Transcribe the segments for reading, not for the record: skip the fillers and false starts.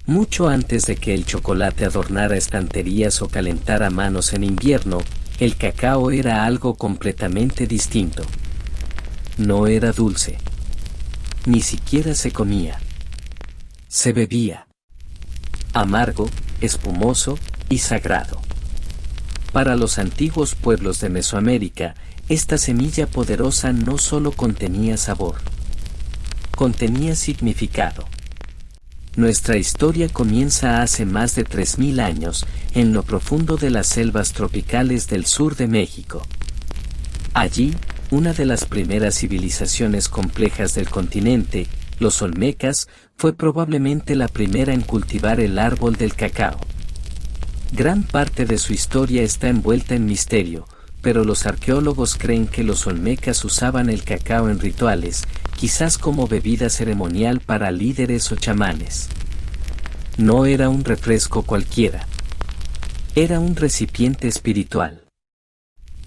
Mucho antes de que el chocolate adornara estanterías o calentara manos en invierno, el cacao era algo completamente distinto. No era dulce. Ni siquiera se comía. Se bebía. Amargo, espumoso y sagrado. Para los antiguos pueblos de Mesoamérica, esta semilla poderosa no solo contenía sabor. Contenía significado. Nuestra historia comienza hace más de 3000 años, en lo profundo de las selvas tropicales del sur de México. Allí, una de las primeras civilizaciones complejas del continente, los olmecas, fue probablemente la primera en cultivar el árbol del cacao. Gran parte de su historia está envuelta en misterio, pero los arqueólogos creen que los olmecas usaban el cacao en rituales, quizás como bebida ceremonial para líderes o chamanes. No era un refresco cualquiera. Era un recipiente espiritual.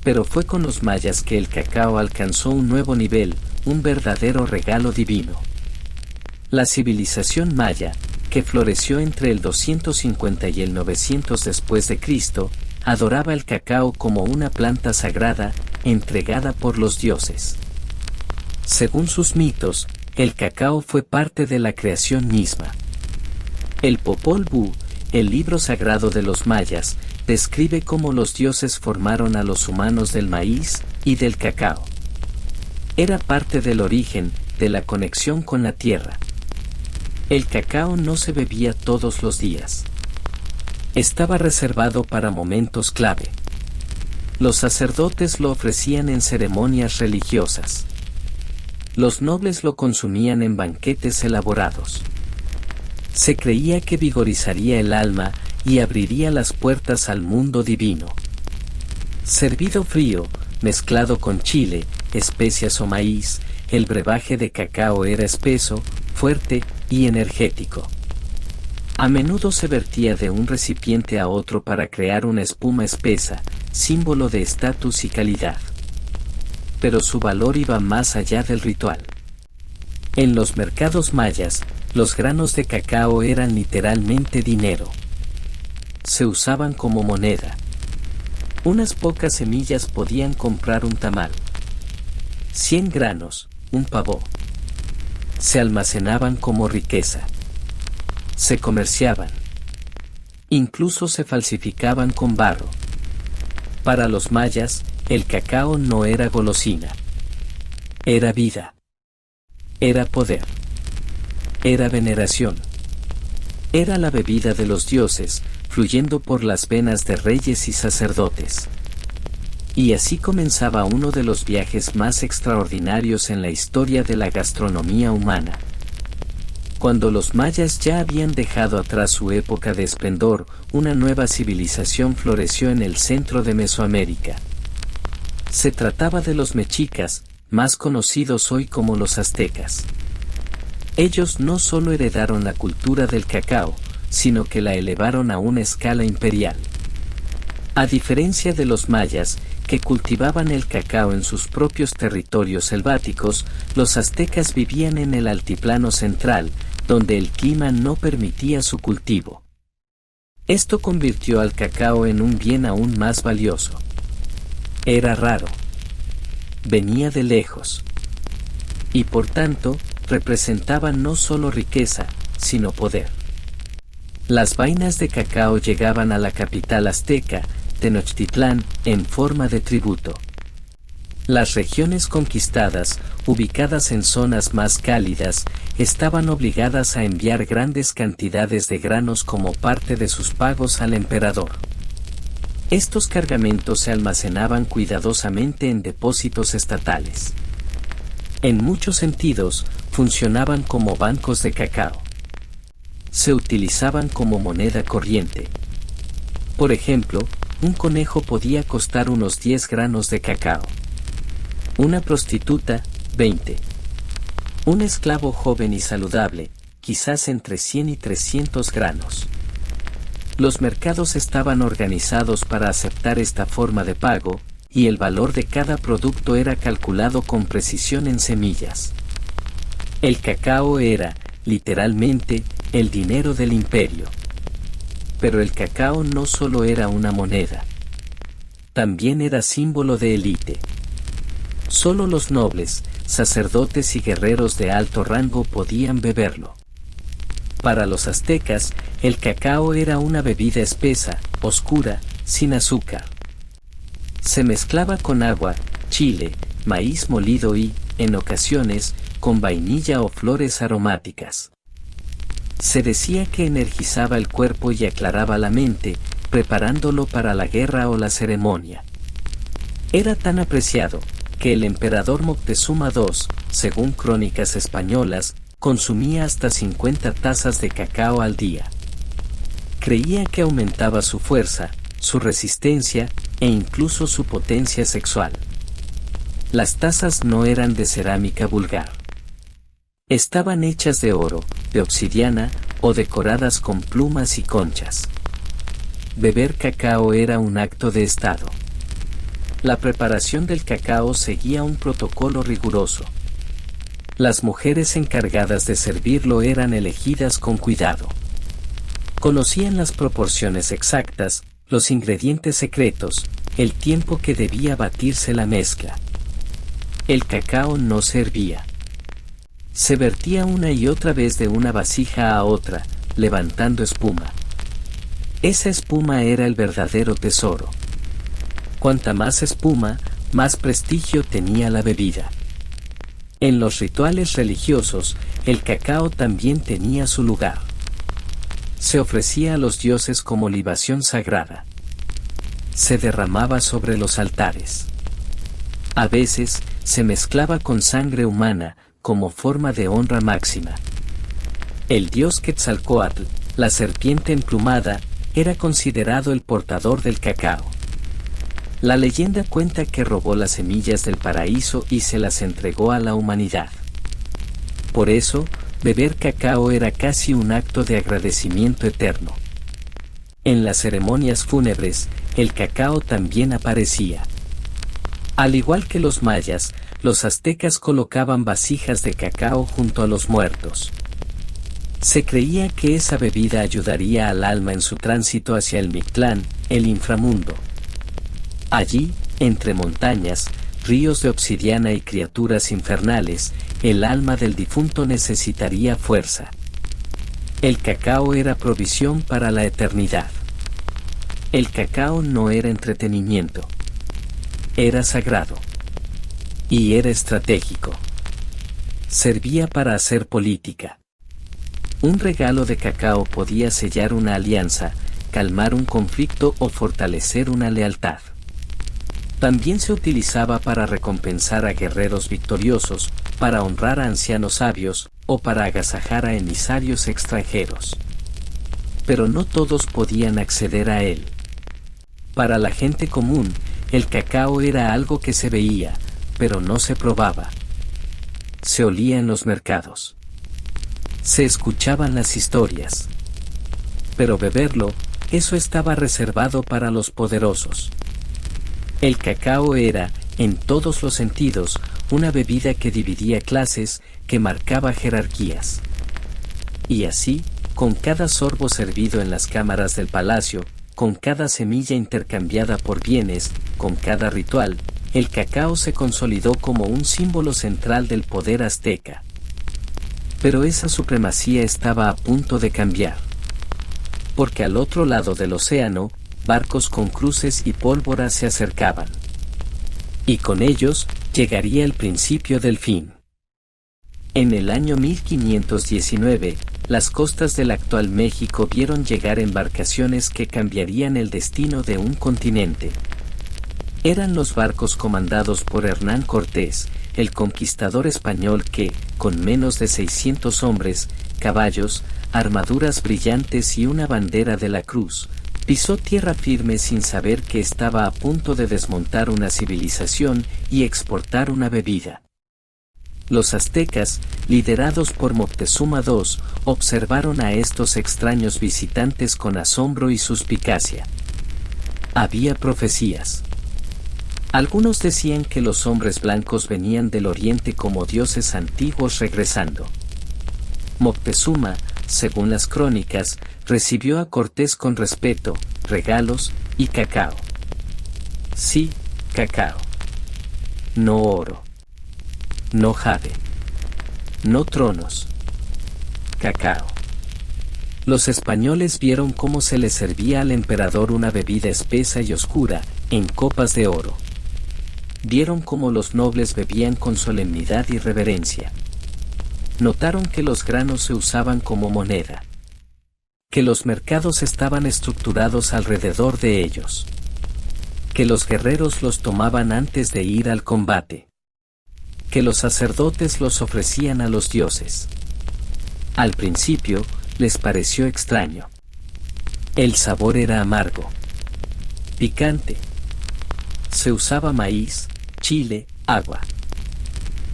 Pero fue con los mayas que el cacao alcanzó un nuevo nivel, un verdadero regalo divino. La civilización maya, que floreció entre el 250 y el 900 después de Cristo, adoraba el cacao como una planta sagrada, entregada por los dioses. Según sus mitos, el cacao fue parte de la creación misma. El Popol Vuh, el libro sagrado de los mayas, describe cómo los dioses formaron a los humanos del maíz y del cacao. Era parte del origen, de la conexión con la tierra. El cacao no se bebía todos los días. Estaba reservado para momentos clave. Los sacerdotes lo ofrecían en ceremonias religiosas. Los nobles lo consumían en banquetes elaborados. Se creía que vigorizaría el alma y abriría las puertas al mundo divino. Servido frío, mezclado con chile, especias o maíz, el brebaje de cacao era espeso, fuerte y energético. A menudo se vertía de un recipiente a otro para crear una espuma espesa, símbolo de estatus y calidad. Pero su valor iba más allá del ritual. En los mercados mayas, los granos de cacao eran literalmente dinero. Se usaban como moneda. Unas pocas semillas podían comprar un tamal. 100 granos, un pavó. Se almacenaban como riqueza. Se comerciaban. Incluso se falsificaban con barro. Para los mayas, el cacao no era golosina. Era vida. Era poder. Era veneración. Era la bebida de los dioses, fluyendo por las venas de reyes y sacerdotes. Y así comenzaba uno de los viajes más extraordinarios en la historia de la gastronomía humana. Cuando los mayas ya habían dejado atrás su época de esplendor, una nueva civilización floreció en el centro de Mesoamérica. Se trataba de los mexicas, más conocidos hoy como los aztecas. Ellos no solo heredaron la cultura del cacao, sino que la elevaron a una escala imperial. A diferencia de los mayas, que cultivaban el cacao en sus propios territorios selváticos, los aztecas vivían en el altiplano central, donde el clima no permitía su cultivo. Esto convirtió al cacao en un bien aún más valioso. Era raro. Venía de lejos. Y por tanto, representaba no solo riqueza, sino poder. Las vainas de cacao llegaban a la capital azteca, Tenochtitlán, en forma de tributo. Las regiones conquistadas, ubicadas en zonas más cálidas, estaban obligadas a enviar grandes cantidades de granos como parte de sus pagos al emperador. Estos cargamentos se almacenaban cuidadosamente en depósitos estatales. En muchos sentidos, funcionaban como bancos de cacao. Se utilizaban como moneda corriente. Por ejemplo, un conejo podía costar unos 10 granos de cacao. Una prostituta, 20. Un esclavo joven y saludable, quizás entre 100 y 300 granos. Los mercados estaban organizados para aceptar esta forma de pago, y el valor de cada producto era calculado con precisión en semillas. El cacao era, literalmente, el dinero del imperio. Pero el cacao no solo era una moneda. También era símbolo de élite. Solo los nobles, sacerdotes y guerreros de alto rango podían beberlo. Para los aztecas, el cacao era una bebida espesa, oscura, sin azúcar. Se mezclaba con agua, chile, maíz molido y, en ocasiones, con vainilla o flores aromáticas. Se decía que energizaba el cuerpo y aclaraba la mente, preparándolo para la guerra o la ceremonia. Era tan apreciado, que el emperador Moctezuma II, según crónicas españolas, consumía hasta 50 tazas de cacao al día. Creía que aumentaba su fuerza, su resistencia, e incluso su potencia sexual. Las tazas no eran de cerámica vulgar. Estaban hechas de oro, de obsidiana, o decoradas con plumas y conchas. Beber cacao era un acto de estado. La preparación del cacao seguía un protocolo riguroso. Las mujeres encargadas de servirlo eran elegidas con cuidado. Conocían las proporciones exactas, los ingredientes secretos, el tiempo que debía batirse la mezcla. El cacao no se hervía. Se vertía una y otra vez de una vasija a otra, levantando espuma. Esa espuma era el verdadero tesoro. Cuanta más espuma, más prestigio tenía la bebida. En los rituales religiosos, el cacao también tenía su lugar. Se ofrecía a los dioses como libación sagrada. Se derramaba sobre los altares. A veces, se mezclaba con sangre humana, como forma de honra máxima. El dios Quetzalcóatl, la serpiente emplumada, era considerado el portador del cacao. La leyenda cuenta que robó las semillas del paraíso y se las entregó a la humanidad. Por eso, beber cacao era casi un acto de agradecimiento eterno. En las ceremonias fúnebres, el cacao también aparecía. Al igual que los mayas, los aztecas colocaban vasijas de cacao junto a los muertos. Se creía que esa bebida ayudaría al alma en su tránsito hacia el Mictlán, el inframundo. Allí, entre montañas, ríos de obsidiana y criaturas infernales, el alma del difunto necesitaría fuerza. El cacao era provisión para la eternidad. El cacao no era entretenimiento. Era sagrado. Y era estratégico. Servía para hacer política. Un regalo de cacao podía sellar una alianza, calmar un conflicto o fortalecer una lealtad. También se utilizaba para recompensar a guerreros victoriosos, para honrar a ancianos sabios, o para agasajar a emisarios extranjeros. Pero no todos podían acceder a él. Para la gente común, el cacao era algo que se veía, pero no se probaba. Se olía en los mercados. Se escuchaban las historias. Pero beberlo, eso estaba reservado para los poderosos. El cacao era, en todos los sentidos, una bebida que dividía clases, que marcaba jerarquías. Y así, con cada sorbo servido en las cámaras del palacio, con cada semilla intercambiada por bienes, con cada ritual, el cacao se consolidó como un símbolo central del poder azteca. Pero esa supremacía estaba a punto de cambiar. Porque al otro lado del océano, barcos con cruces y pólvora se acercaban. Y con ellos, llegaría el principio del fin. En el año 1519, las costas del actual México vieron llegar embarcaciones que cambiarían el destino de un continente. Eran los barcos comandados por Hernán Cortés, el conquistador español que, con menos de 600 hombres, caballos, armaduras brillantes y una bandera de la cruz, pisó tierra firme sin saber que estaba a punto de desmontar una civilización y exportar una bebida. Los aztecas, liderados por Moctezuma II, observaron a estos extraños visitantes con asombro y suspicacia. Había profecías. Algunos decían que los hombres blancos venían del oriente como dioses antiguos regresando. Moctezuma, según las crónicas, recibió a Cortés con respeto, regalos y cacao. Sí, cacao. No oro. No jade. No tronos. Cacao. Los españoles vieron cómo se le servía al emperador una bebida espesa y oscura, en copas de oro. Vieron cómo los nobles bebían con solemnidad y reverencia. Notaron que los granos se usaban como moneda. Que los mercados estaban estructurados alrededor de ellos. Que los guerreros los tomaban antes de ir al combate. Que los sacerdotes los ofrecían a los dioses. Al principio, les pareció extraño. El sabor era amargo. Picante. Se usaba maíz, chile, agua.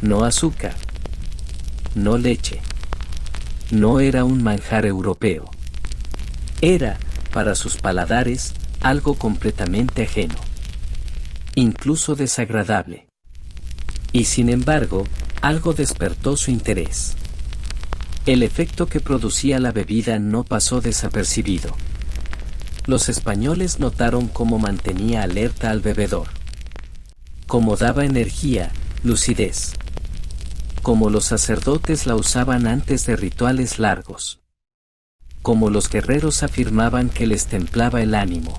No azúcar. No leche. No era un manjar europeo. Era, para sus paladares, algo completamente ajeno. Incluso desagradable. Y sin embargo, algo despertó su interés. El efecto que producía la bebida no pasó desapercibido. Los españoles notaron cómo mantenía alerta al bebedor. Cómo daba energía, lucidez. Cómo los sacerdotes la usaban antes de rituales largos. Cómo los guerreros afirmaban que les templaba el ánimo.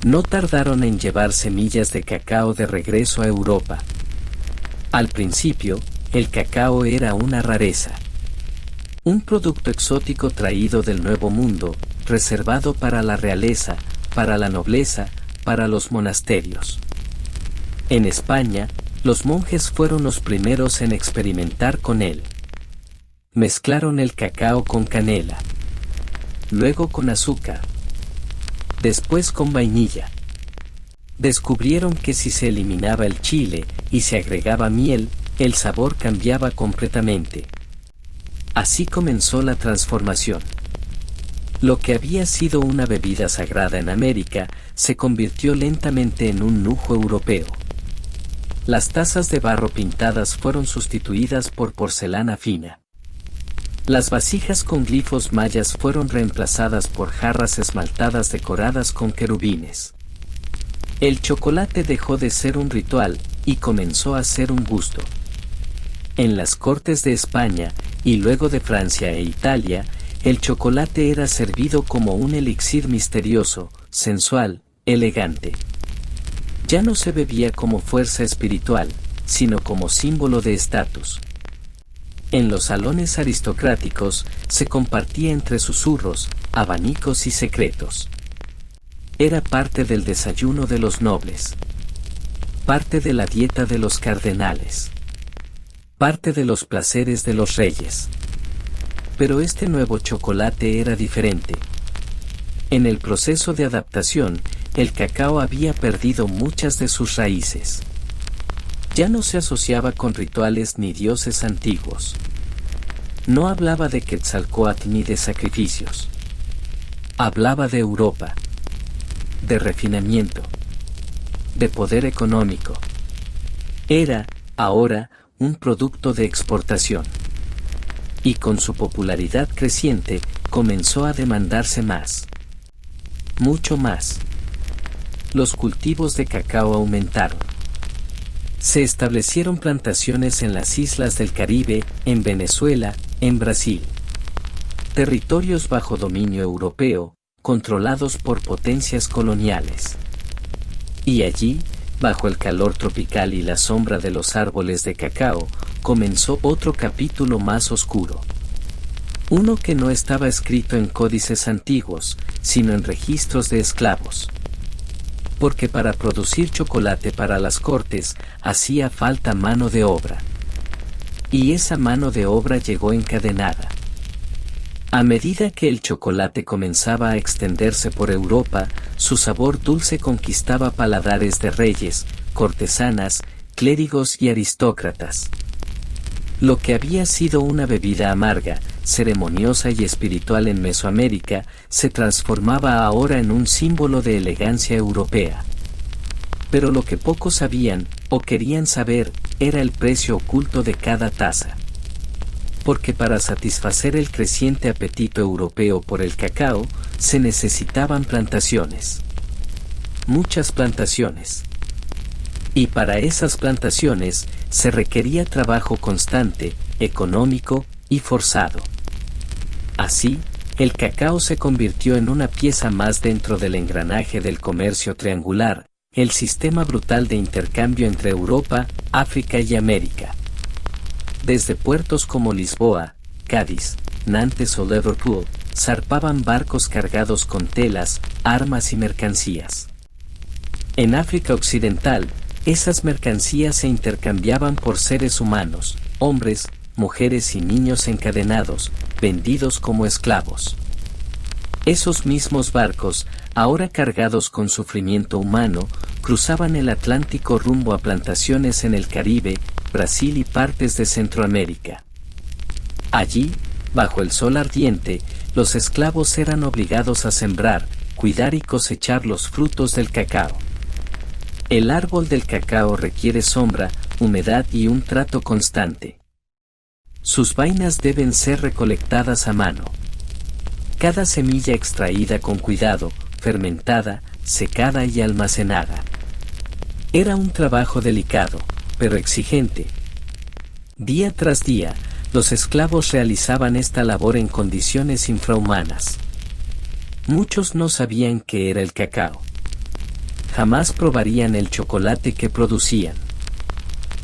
No tardaron en llevar semillas de cacao de regreso a Europa. Al principio, el cacao era una rareza. Un producto exótico traído del Nuevo Mundo, reservado para la realeza, para la nobleza, para los monasterios. En España, los monjes fueron los primeros en experimentar con él. Mezclaron el cacao con canela. Luego con azúcar. Después con vainilla. Descubrieron que si se eliminaba el chile y se agregaba miel, el sabor cambiaba completamente. Así comenzó la transformación. Lo que había sido una bebida sagrada en América, se convirtió lentamente en un lujo europeo. Las tazas de barro pintadas fueron sustituidas por porcelana fina. Las vasijas con glifos mayas fueron reemplazadas por jarras esmaltadas decoradas con querubines. El chocolate dejó de ser un ritual, y comenzó a ser un gusto. En las cortes de España, y luego de Francia e Italia, el chocolate era servido como un elixir misterioso, sensual, elegante. Ya no se bebía como fuerza espiritual, sino como símbolo de estatus. En los salones aristocráticos, se compartía entre susurros, abanicos y secretos. Era parte del desayuno de los nobles. Parte de la dieta de los cardenales. Parte de los placeres de los reyes. Pero este nuevo chocolate era diferente. En el proceso de adaptación, el cacao había perdido muchas de sus raíces. Ya no se asociaba con rituales ni dioses antiguos. No hablaba de Quetzalcóatl ni de sacrificios. Hablaba de Europa. De refinamiento. De poder económico. Era, ahora, un producto de exportación. Y con su popularidad creciente, comenzó a demandarse más. Mucho más. Los cultivos de cacao aumentaron. Se establecieron plantaciones en las islas del Caribe, en Venezuela, en Brasil. Territorios bajo dominio europeo, controlados por potencias coloniales. Y allí, bajo el calor tropical y la sombra de los árboles de cacao, comenzó otro capítulo más oscuro. Uno que no estaba escrito en códices antiguos, sino en registros de esclavos. Porque para producir chocolate para las cortes, hacía falta mano de obra. Y esa mano de obra llegó encadenada. A medida que el chocolate comenzaba a extenderse por Europa, su sabor dulce conquistaba paladares de reyes, cortesanas, clérigos y aristócratas. Lo que había sido una bebida amarga, ceremoniosa y espiritual en Mesoamérica, se transformaba ahora en un símbolo de elegancia europea. Pero lo que pocos sabían, o querían saber, era el precio oculto de cada taza. porque para satisfacer el creciente apetito europeo por el cacao, se necesitaban plantaciones. Muchas plantaciones. Y para esas plantaciones, se requería trabajo constante, económico y forzado. Así, el cacao se convirtió en una pieza más dentro del engranaje del comercio triangular, el sistema brutal de intercambio entre Europa, África y América. Desde puertos como Lisboa, Cádiz, Nantes o Liverpool, zarpaban barcos cargados con telas, armas y mercancías. En África Occidental, esas mercancías se intercambiaban por seres humanos, hombres, mujeres y niños encadenados, vendidos como esclavos. Esos mismos barcos, ahora cargados con sufrimiento humano, cruzaban el Atlántico rumbo a plantaciones en el Caribe, Brasil y partes de Centroamérica. Allí, bajo el sol ardiente, los esclavos eran obligados a sembrar, cuidar y cosechar los frutos del cacao. El árbol del cacao requiere sombra, humedad y un trato constante. Sus vainas deben ser recolectadas a mano. Cada semilla extraída con cuidado, fermentada, secada y almacenada. Era un trabajo delicado, pero exigente. Día tras día, los esclavos realizaban esta labor en condiciones infrahumanas. Muchos no sabían qué era el cacao. Jamás probarían el chocolate que producían.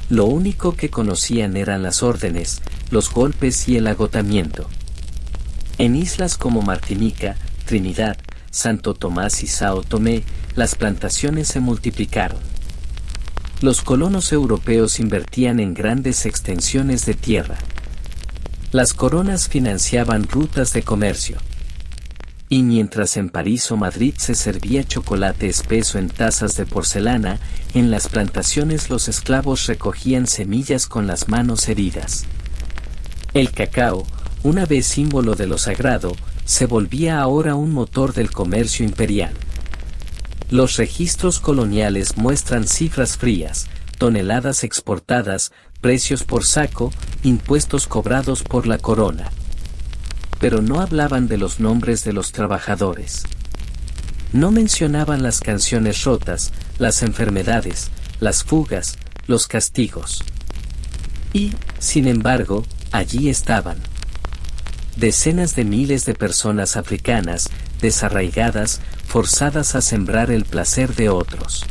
Lo único que conocían eran las órdenes, los golpes y el agotamiento. En islas como Martinica, Trinidad, Santo Tomás y Sao Tomé, las plantaciones se multiplicaron. Los colonos europeos invertían en grandes extensiones de tierra. Las coronas financiaban rutas de comercio. Y mientras en París o Madrid se servía chocolate espeso en tazas de porcelana, en las plantaciones los esclavos recogían semillas con las manos heridas. El cacao, una vez símbolo de lo sagrado, se volvía ahora un motor del comercio imperial. Los registros coloniales muestran cifras frías, toneladas exportadas, precios por saco, impuestos cobrados por la corona. Pero no hablaban de los nombres de los trabajadores. No mencionaban las canciones rotas, las enfermedades, las fugas, los castigos. Y, sin embargo, allí estaban. Decenas de miles de personas africanas, desarraigadas, forzadas a sembrar el placer de otros.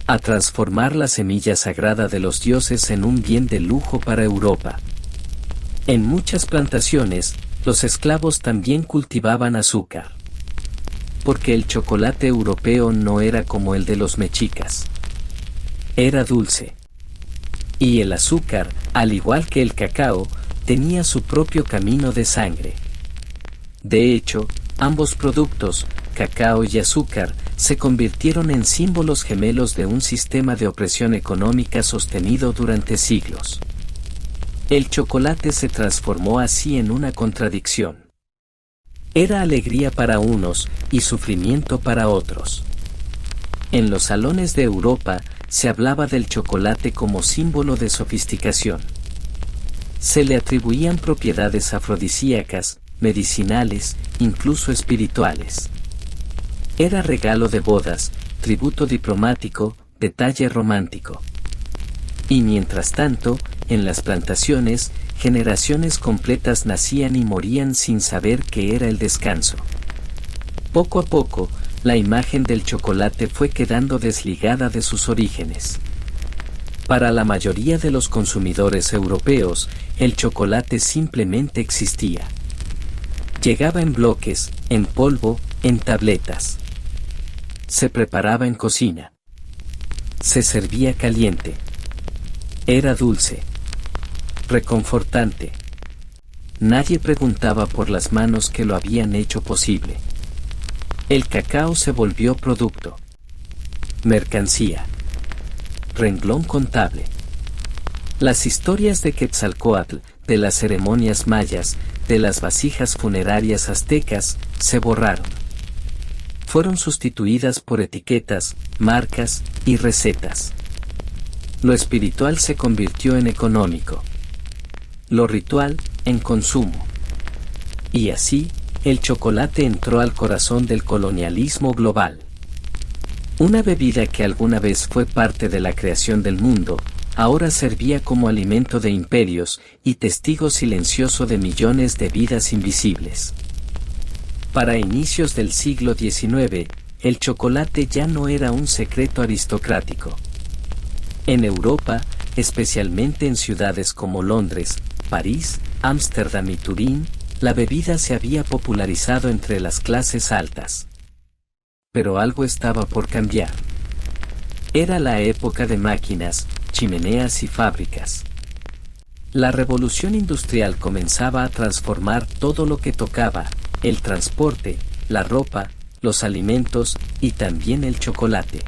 A transformar la semilla sagrada de los dioses en un bien de lujo para Europa. En muchas plantaciones, los esclavos también cultivaban azúcar. Porque el chocolate europeo no era como el de los mexicas. Era dulce. Y el azúcar, al igual que el cacao, tenía su propio camino de sangre. De hecho, ambos productos, cacao y azúcar, se convirtieron en símbolos gemelos de un sistema de opresión económica sostenido durante siglos. El chocolate se transformó así en una contradicción. Era alegría para unos y sufrimiento para otros. En los salones de Europa se hablaba del chocolate como símbolo de sofisticación. Se le atribuían propiedades afrodisíacas, medicinales, incluso espirituales. Era regalo de bodas, tributo diplomático, detalle romántico. Y mientras tanto, en las plantaciones, generaciones completas nacían y morían sin saber qué era el descanso. Poco a poco, la imagen del chocolate fue quedando desligada de sus orígenes. Para la mayoría de los consumidores europeos, el chocolate simplemente existía. Llegaba en bloques, en polvo, en tabletas. Se preparaba en cocina. Se servía caliente. Era dulce. Reconfortante. Nadie preguntaba por las manos que lo habían hecho posible. El cacao se volvió producto. Mercancía. Renglón contable. Las historias de Quetzalcóatl, de las ceremonias mayas, de las vasijas funerarias aztecas, se borraron. Fueron sustituidas por etiquetas, marcas y recetas. Lo espiritual se convirtió en económico. lo ritual, en consumo. Y así, el chocolate entró al corazón del colonialismo global. Una bebida que alguna vez fue parte de la creación del mundo, ahora servía como alimento de imperios y testigo silencioso de millones de vidas invisibles. Para inicios del siglo XIX, el chocolate ya no era un secreto aristocrático. En Europa, especialmente en ciudades como Londres, París, Ámsterdam y Turín, la bebida se había popularizado entre las clases altas. Pero algo estaba por cambiar. Era la época de máquinas, chimeneas y fábricas. La revolución industrial comenzaba a transformar todo lo que tocaba: el transporte, la ropa, los alimentos y también el chocolate.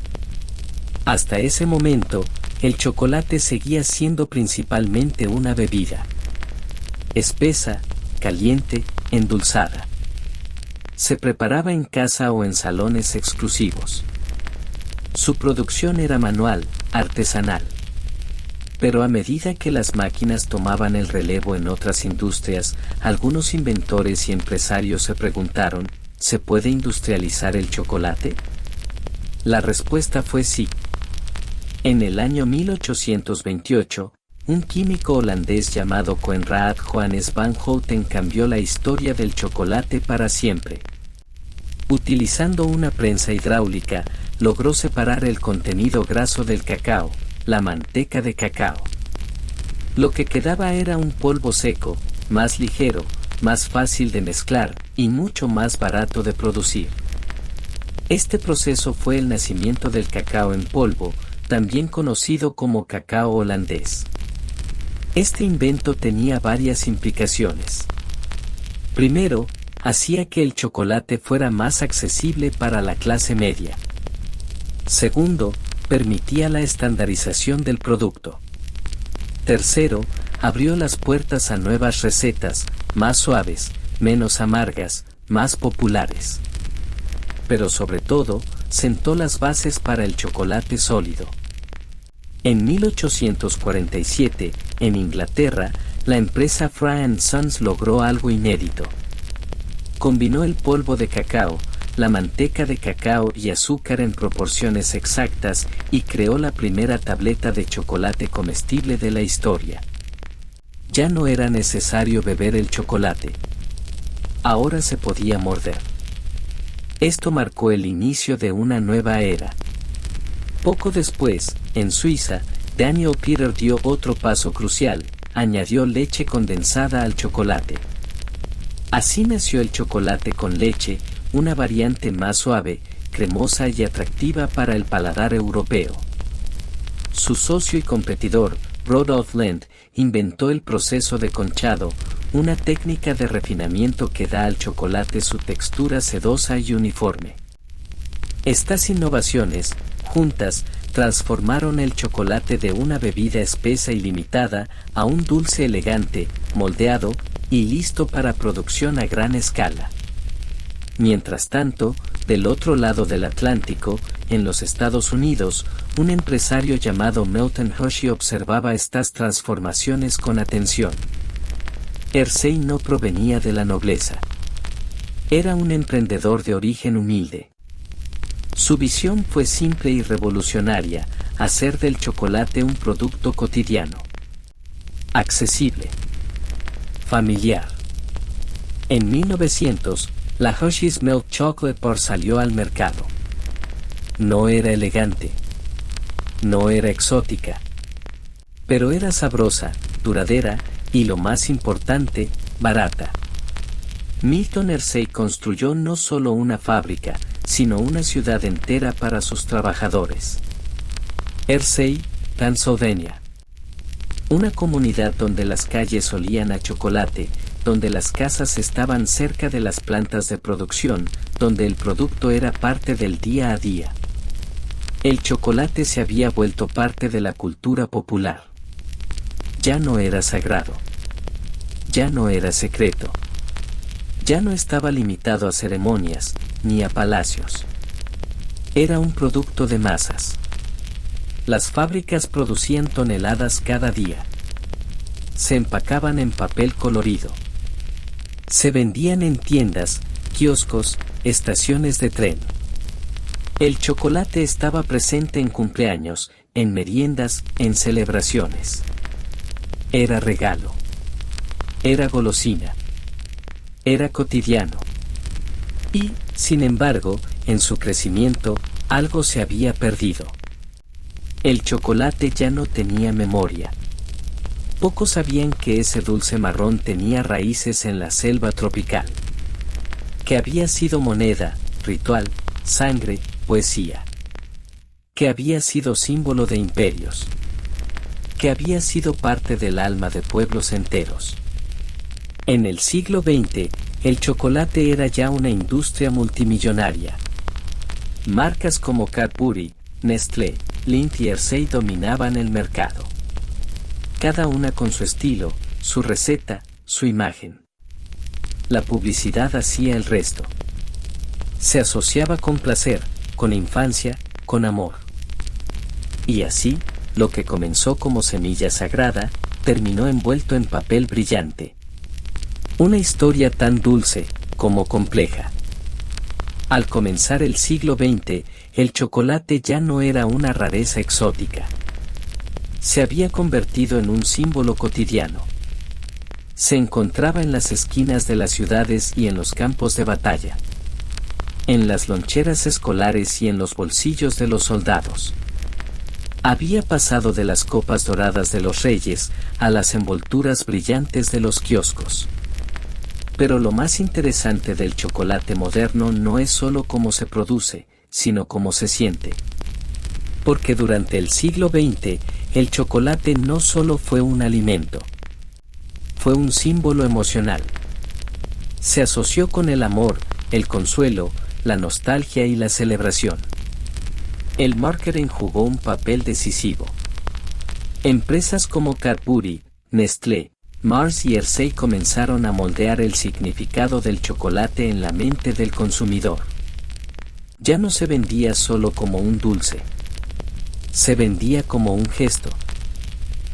Hasta ese momento, el chocolate seguía siendo principalmente una bebida. Espesa, caliente, endulzada. Se preparaba en casa o en salones exclusivos. Su producción era manual, artesanal. Pero a medida que las máquinas tomaban el relevo en otras industrias, algunos inventores y empresarios se preguntaron: ¿se puede industrializar el chocolate? La respuesta fue sí. En el año 1828, un químico holandés llamado Coenraad Johannes van Houten cambió la historia del chocolate para siempre. Utilizando una prensa hidráulica, logró separar el contenido graso del cacao, la manteca de cacao. Lo que quedaba era un polvo seco, más ligero, más fácil de mezclar y mucho más barato de producir. Este proceso fue el nacimiento del cacao en polvo, también conocido como cacao holandés. Este invento tenía varias implicaciones. Primero, hacía que el chocolate fuera más accesible para la clase media. Segundo, permitía la estandarización del producto. Tercero, abrió las puertas a nuevas recetas, más suaves, menos amargas, más populares. Pero sobre todo, sentó las bases para el chocolate sólido. En 1847, en Inglaterra, la empresa Fry & Sons logró algo inédito. Combinó el polvo de cacao, la manteca de cacao y azúcar en proporciones exactas y creó la primera tableta de chocolate comestible de la historia. Ya no era necesario beber el chocolate. Ahora se podía morder. Esto marcó el inicio de una nueva era. Poco después, en Suiza, Daniel Peter dio otro paso crucial: añadió leche condensada al chocolate. Así nació el chocolate con leche, una variante más suave, cremosa y atractiva para el paladar europeo. Su socio y competidor, Rudolf Lendt, inventó el proceso de conchado, una técnica de refinamiento que da al chocolate su textura sedosa y uniforme. Estas innovaciones, juntas, transformaron el chocolate de una bebida espesa y limitada a un dulce elegante, moldeado y listo para producción a gran escala. Mientras tanto, del otro lado del Atlántico, en los Estados Unidos, un empresario llamado Milton Hershey observaba estas transformaciones con atención. Hershey no provenía de la nobleza. Era un emprendedor de origen humilde. Su visión fue simple y revolucionaria: hacer del chocolate un producto cotidiano, accesible, familiar. En 1900, la Hershey's Milk Chocolate Bar salió al mercado. No era elegante, no era exótica, pero era sabrosa, duradera y, lo más importante, barata. Milton Hershey construyó no solo una fábrica, sino una ciudad entera para sus trabajadores. Hershey, Pennsylvania. Una comunidad donde las calles olían a chocolate, donde las casas estaban cerca de las plantas de producción, donde el producto era parte del día a día. El chocolate se había vuelto parte de la cultura popular. Ya no era sagrado. Ya no era secreto. Ya no estaba limitado a ceremonias, ni a palacios. Era un producto de masas. Las fábricas producían toneladas cada día. se empacaban en papel colorido. Se vendían en tiendas, kioscos, estaciones de tren. El chocolate estaba presente en cumpleaños, en meriendas, en celebraciones. Era regalo. Era golosina. Era cotidiano. Y, sin embargo, en su crecimiento, algo se había perdido. El chocolate ya no tenía memoria. Pocos sabían que ese dulce marrón tenía raíces en la selva tropical. Que había sido moneda, ritual, sangre, poesía. Que había sido símbolo de imperios. Que había sido parte del alma de pueblos enteros. En el siglo XX, el chocolate era ya una industria multimillonaria. Marcas como Cadbury, Nestlé, Lindt y Hershey dominaban el mercado. Cada una con su estilo, su receta, su imagen. La publicidad hacía el resto. Se asociaba con placer, con infancia, con amor. Y así, lo que comenzó como semilla sagrada, terminó envuelto en papel brillante. Una historia tan dulce, como compleja. Al comenzar el siglo XX, el chocolate ya no era una rareza exótica. Se había convertido en un símbolo cotidiano. Se encontraba en las esquinas de las ciudades y en los campos de batalla. En las loncheras escolares y en los bolsillos de los soldados. Había pasado de las copas doradas de los reyes a las envolturas brillantes de los kioscos. Pero lo más interesante del chocolate moderno no es solo cómo se produce, sino cómo se siente. Porque durante el siglo XX, el chocolate no solo fue un alimento. Fue un símbolo emocional. Se asoció con el amor, el consuelo, la nostalgia y la celebración. El marketing jugó un papel decisivo. Empresas como Cadbury, Nestlé, Mars y Hershey comenzaron a moldear el significado del chocolate en la mente del consumidor. Ya no se vendía solo como un dulce. Se vendía como un gesto.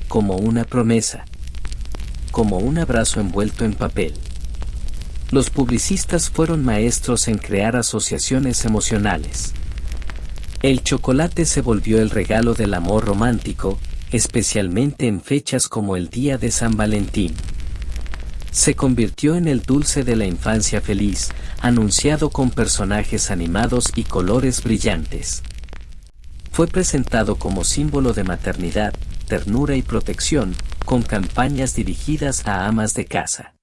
Como una promesa. Como un abrazo envuelto en papel. Los publicistas fueron maestros en crear asociaciones emocionales. El chocolate se volvió el regalo del amor romántico, especialmente en fechas como el Día de San Valentín. Se convirtió en el dulce de la infancia feliz, anunciado con personajes animados y colores brillantes. Fue presentado como símbolo de maternidad, ternura y protección, con campañas dirigidas a amas de casa.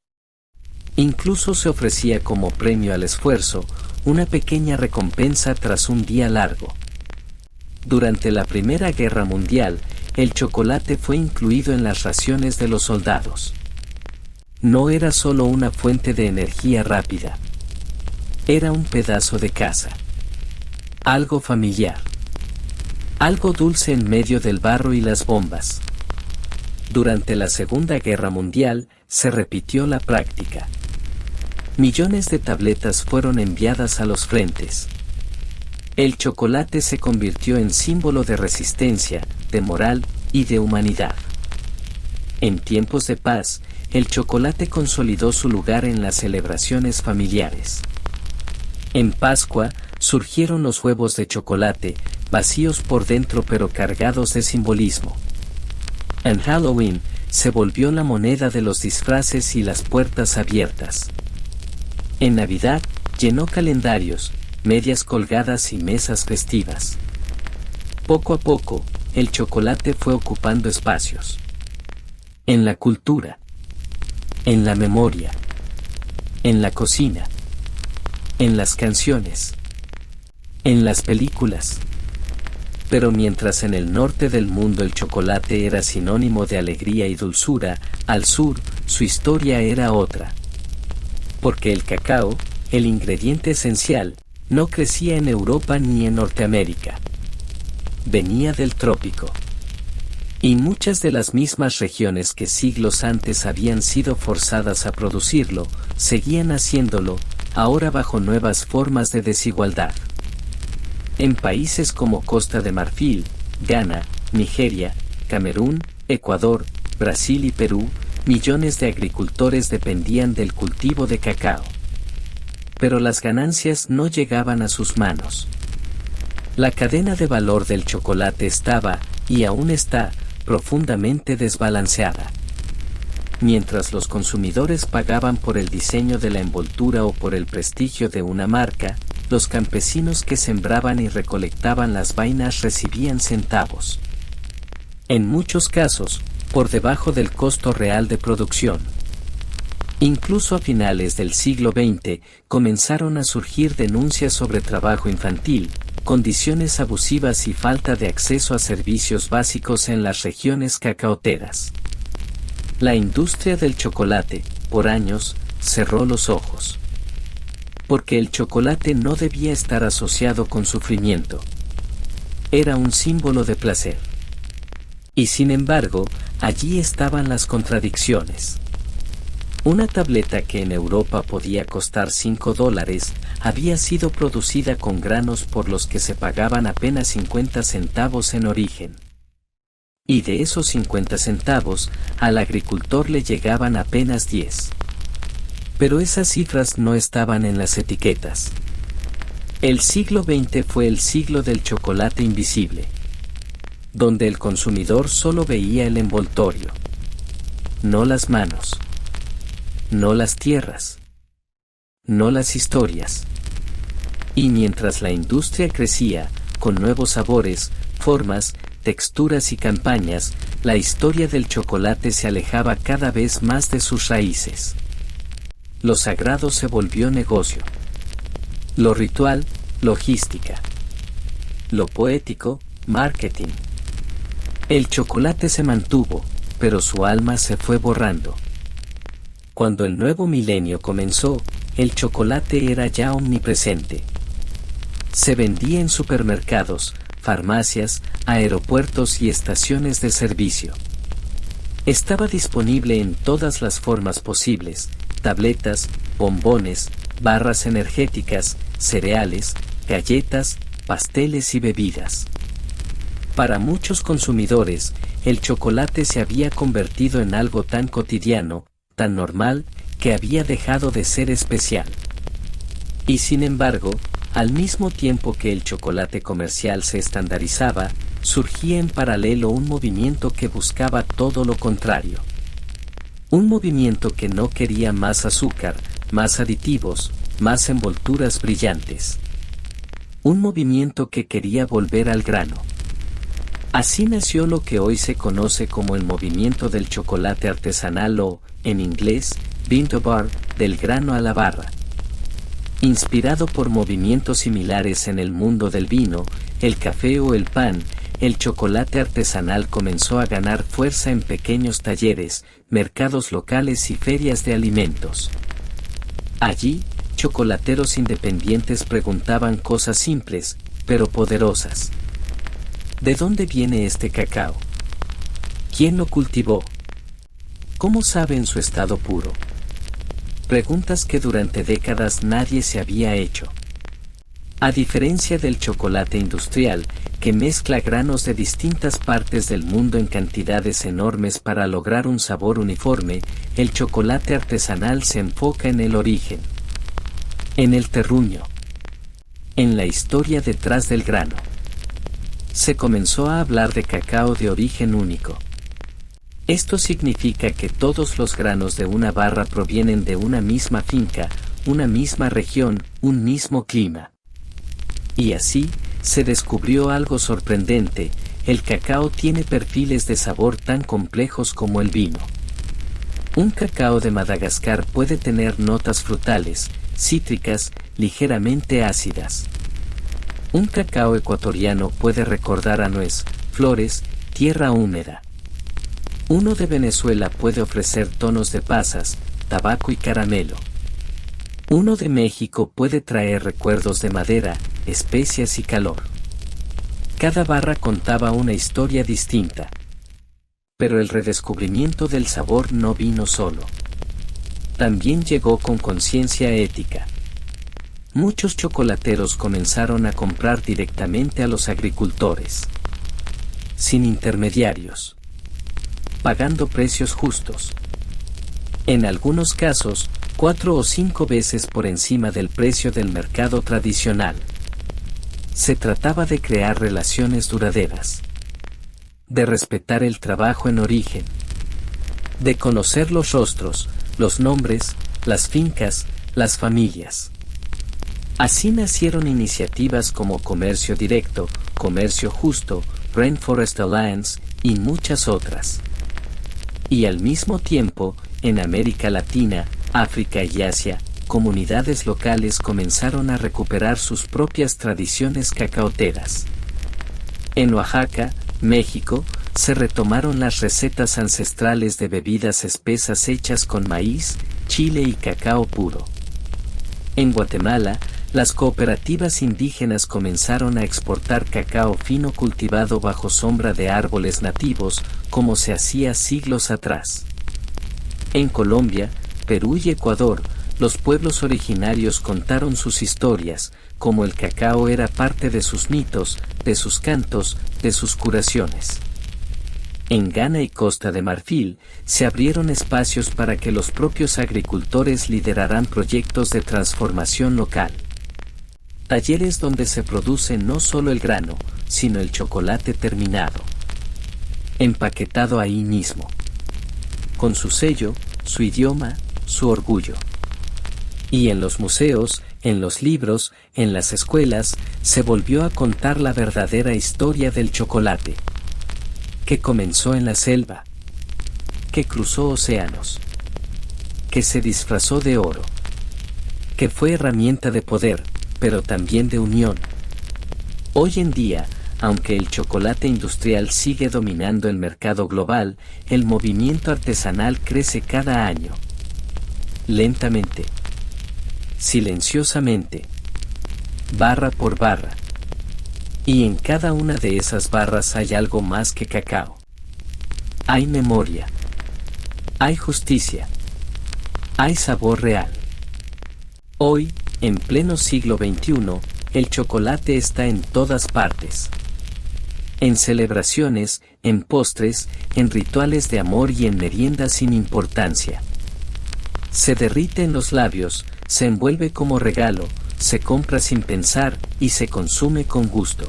Incluso se ofrecía como premio al esfuerzo, una pequeña recompensa tras un día largo. Durante la Primera Guerra Mundial, el chocolate fue incluido en las raciones de los soldados. No era solo una fuente de energía rápida. Era un pedazo de casa. Algo familiar. Algo dulce en medio del barro y las bombas. Durante la Segunda Guerra Mundial, se repitió la práctica. Millones de tabletas fueron enviadas a los frentes. El chocolate se convirtió en símbolo de resistencia, de moral y de humanidad. En tiempos de paz, el chocolate consolidó su lugar en las celebraciones familiares. En Pascua, surgieron los huevos de chocolate, vacíos por dentro pero cargados de simbolismo. En Halloween, se volvió la moneda de los disfraces y las puertas abiertas. En Navidad, llenó calendarios, medias colgadas y mesas festivas. Poco a poco, el chocolate fue ocupando espacios. En la cultura. En la memoria. En la cocina. En las canciones. En las películas. Pero mientras en el norte del mundo el chocolate era sinónimo de alegría y dulzura, al sur, su historia era otra. Porque el cacao, el ingrediente esencial, no crecía en Europa ni en Norteamérica. Venía del trópico. Y muchas de las mismas regiones que siglos antes habían sido forzadas a producirlo, seguían haciéndolo, ahora bajo nuevas formas de desigualdad. En países como Costa de Marfil, Ghana, Nigeria, Camerún, Ecuador, Brasil y Perú, millones de agricultores dependían del cultivo de cacao. Pero las ganancias no llegaban a sus manos. La cadena de valor del chocolate estaba, y aún está, profundamente desbalanceada. Mientras los consumidores pagaban por el diseño de la envoltura o por el prestigio de una marca, los campesinos que sembraban y recolectaban las vainas recibían centavos. En muchos casos, por debajo del costo real de producción. Incluso a finales del siglo XX, comenzaron a surgir denuncias sobre trabajo infantil, condiciones abusivas y falta de acceso a servicios básicos en las regiones cacaoteras. La industria del chocolate, por años, cerró los ojos. Porque el chocolate no debía estar asociado con sufrimiento. Era un símbolo de placer. Y sin embargo, allí estaban las contradicciones. Una tableta que en Europa podía costar $5, había sido producida con granos por los que se pagaban apenas 50 centavos en origen. Y de esos 50 centavos, al agricultor le llegaban apenas 10. Pero esas cifras no estaban en las etiquetas. El siglo XX fue el siglo del chocolate invisible, donde el consumidor solo veía el envoltorio, no las manos, no las tierras, no las historias. Y mientras la industria crecía, con nuevos sabores, formas, texturas y campañas, la historia del chocolate se alejaba cada vez más de sus raíces. Lo sagrado se volvió negocio. Lo ritual, logística. Lo poético, marketing. El chocolate se mantuvo, pero su alma se fue borrando. Cuando el nuevo milenio comenzó, el chocolate era ya omnipresente. Se vendía en supermercados, farmacias, aeropuertos y estaciones de servicio. Estaba disponible en todas las formas posibles: tabletas, bombones, barras energéticas, cereales, galletas, pasteles y bebidas. Para muchos consumidores, el chocolate se había convertido en algo tan cotidiano, tan normal, que había dejado de ser especial. Y sin embargo, al mismo tiempo que el chocolate comercial se estandarizaba, surgía en paralelo un movimiento que buscaba todo lo contrario. Un movimiento que no quería más azúcar, más aditivos, más envolturas brillantes. Un movimiento que quería volver al grano. Así nació lo que hoy se conoce como el movimiento del chocolate artesanal o, en inglés, bean to bar, del grano a la barra. Inspirado por movimientos similares en el mundo del vino, el café o el pan, el chocolate artesanal comenzó a ganar fuerza en pequeños talleres, mercados locales y ferias de alimentos. Allí, chocolateros independientes preguntaban cosas simples, pero poderosas. ¿De dónde viene este cacao? ¿Quién lo cultivó? ¿Cómo sabe en su estado puro? Preguntas que durante décadas nadie se había hecho. A diferencia del chocolate industrial, que mezcla granos de distintas partes del mundo en cantidades enormes para lograr un sabor uniforme, el chocolate artesanal se enfoca en el origen, en el terruño, en la historia detrás del grano. Se comenzó a hablar de cacao de origen único. Esto significa que todos los granos de una barra provienen de una misma finca, una misma región, un mismo clima. Y así, se descubrió algo sorprendente: el cacao tiene perfiles de sabor tan complejos como el vino. Un cacao de Madagascar puede tener notas frutales, cítricas, ligeramente ácidas. Un cacao ecuatoriano puede recordar a nuez, flores, tierra húmeda. Uno de Venezuela puede ofrecer tonos de pasas, tabaco y caramelo. Uno de México puede traer recuerdos de madera, especias y calor. Cada barra contaba una historia distinta. Pero el redescubrimiento del sabor no vino solo. También llegó con conciencia ética. Muchos chocolateros comenzaron a comprar directamente a los agricultores, sin intermediarios, pagando precios justos. En algunos casos, 4 o 5 veces por encima del precio del mercado tradicional. Se trataba de crear relaciones duraderas, de respetar el trabajo en origen, de conocer los rostros, los nombres, las fincas, las familias. Así nacieron iniciativas como Comercio Directo, Comercio Justo, Rainforest Alliance y muchas otras. Y al mismo tiempo, en América Latina, África y Asia, comunidades locales comenzaron a recuperar sus propias tradiciones cacaoteras. En Oaxaca, México, se retomaron las recetas ancestrales de bebidas espesas hechas con maíz, chile y cacao puro. En Guatemala, las cooperativas indígenas comenzaron a exportar cacao fino cultivado bajo sombra de árboles nativos, como se hacía siglos atrás. En Colombia, Perú y Ecuador, los pueblos originarios contaron sus historias, como el cacao era parte de sus mitos, de sus cantos, de sus curaciones. En Ghana y Costa de Marfil, se abrieron espacios para que los propios agricultores lideraran proyectos de transformación local. Talleres donde se produce no solo el grano, sino el chocolate terminado, empaquetado ahí mismo, con su sello, su idioma, su orgullo. Y en los museos, en los libros, en las escuelas, se volvió a contar la verdadera historia del chocolate, que comenzó en la selva, que cruzó océanos, que se disfrazó de oro, que fue herramienta de poder, pero también de unión. Hoy en día, aunque el chocolate industrial sigue dominando el mercado global, el movimiento artesanal crece cada año. Lentamente, silenciosamente, barra por barra. Y en cada una de esas barras hay algo más que cacao. Hay memoria. Hay justicia. Hay sabor real. Hoy, en pleno siglo XXI, el chocolate está en todas partes. En celebraciones, en postres, en rituales de amor y en meriendas sin importancia. Se derrite en los labios, se envuelve como regalo, se compra sin pensar y se consume con gusto.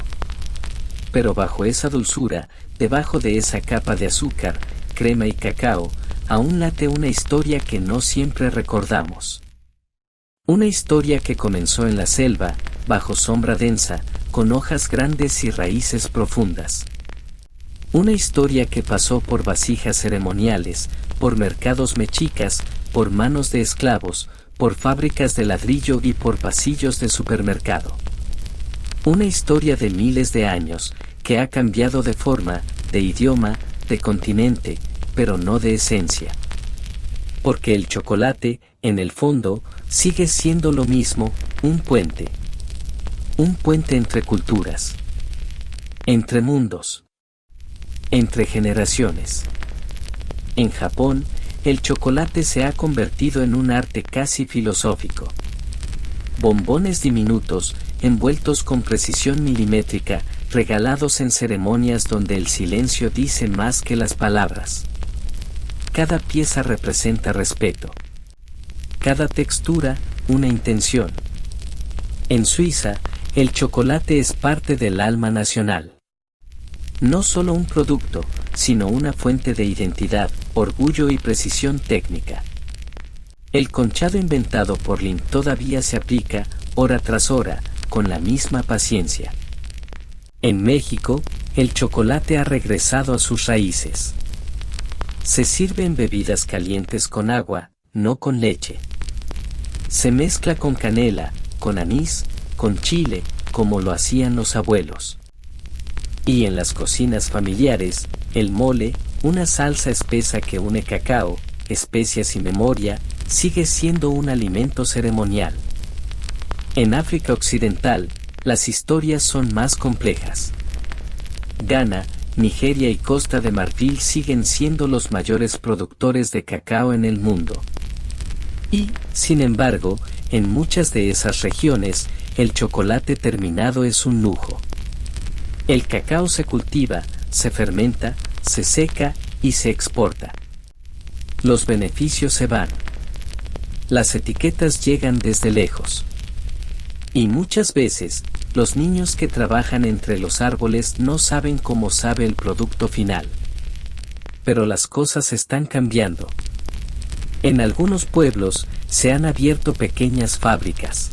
Pero bajo esa dulzura, debajo de esa capa de azúcar, crema y cacao, aún late una historia que no siempre recordamos. Una historia que comenzó en la selva, bajo sombra densa, con hojas grandes y raíces profundas. Una historia que pasó por vasijas ceremoniales, por mercados mexicas, por manos de esclavos, por fábricas de ladrillo y por pasillos de supermercado. Una historia de miles de años, que ha cambiado de forma, de idioma, de continente, pero no de esencia. Porque el chocolate, en el fondo, sigue siendo lo mismo, un puente. Un puente entre culturas. Entre mundos. Entre generaciones. En Japón, el chocolate se ha convertido en un arte casi filosófico. Bombones diminutos, envueltos con precisión milimétrica, regalados en ceremonias donde el silencio dice más que las palabras. Cada pieza representa respeto. Cada textura, una intención. En Suiza, el chocolate es parte del alma nacional. No solo un producto, sino una fuente de identidad, orgullo y precisión técnica. El conchado inventado por Lindt todavía se aplica, hora tras hora, con la misma paciencia. En México, el chocolate ha regresado a sus raíces. Se sirve en bebidas calientes con agua, no con leche. Se mezcla con canela, con anís, con chile, como lo hacían los abuelos. Y en las cocinas familiares, el mole, una salsa espesa que une cacao, especias y memoria, sigue siendo un alimento ceremonial. En África Occidental, las historias son más complejas. Ghana, Nigeria y Costa de Marfil siguen siendo los mayores productores de cacao en el mundo. Y, sin embargo, en muchas de esas regiones, el chocolate terminado es un lujo. El cacao se cultiva, se fermenta, se seca y se exporta. Los beneficios se van. Las etiquetas llegan desde lejos. Y muchas veces, los niños que trabajan entre los árboles no saben cómo sabe el producto final. Pero las cosas están cambiando. En algunos pueblos, se han abierto pequeñas fábricas.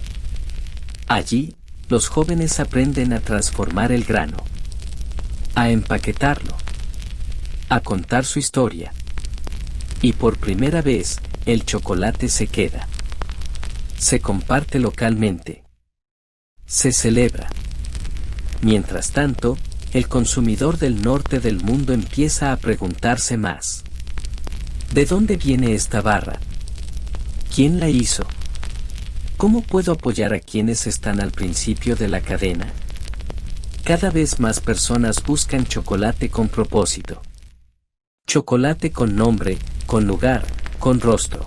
Allí, los jóvenes aprenden a transformar el grano, a empaquetarlo, a contar su historia. Y por primera vez, el chocolate se queda. Se comparte localmente. Se celebra. Mientras tanto, el consumidor del norte del mundo empieza a preguntarse más. ¿De dónde viene esta barra? ¿Quién la hizo? ¿Cómo puedo apoyar a quienes están al principio de la cadena? Cada vez más personas buscan chocolate con propósito. Chocolate con nombre, con lugar, con rostro.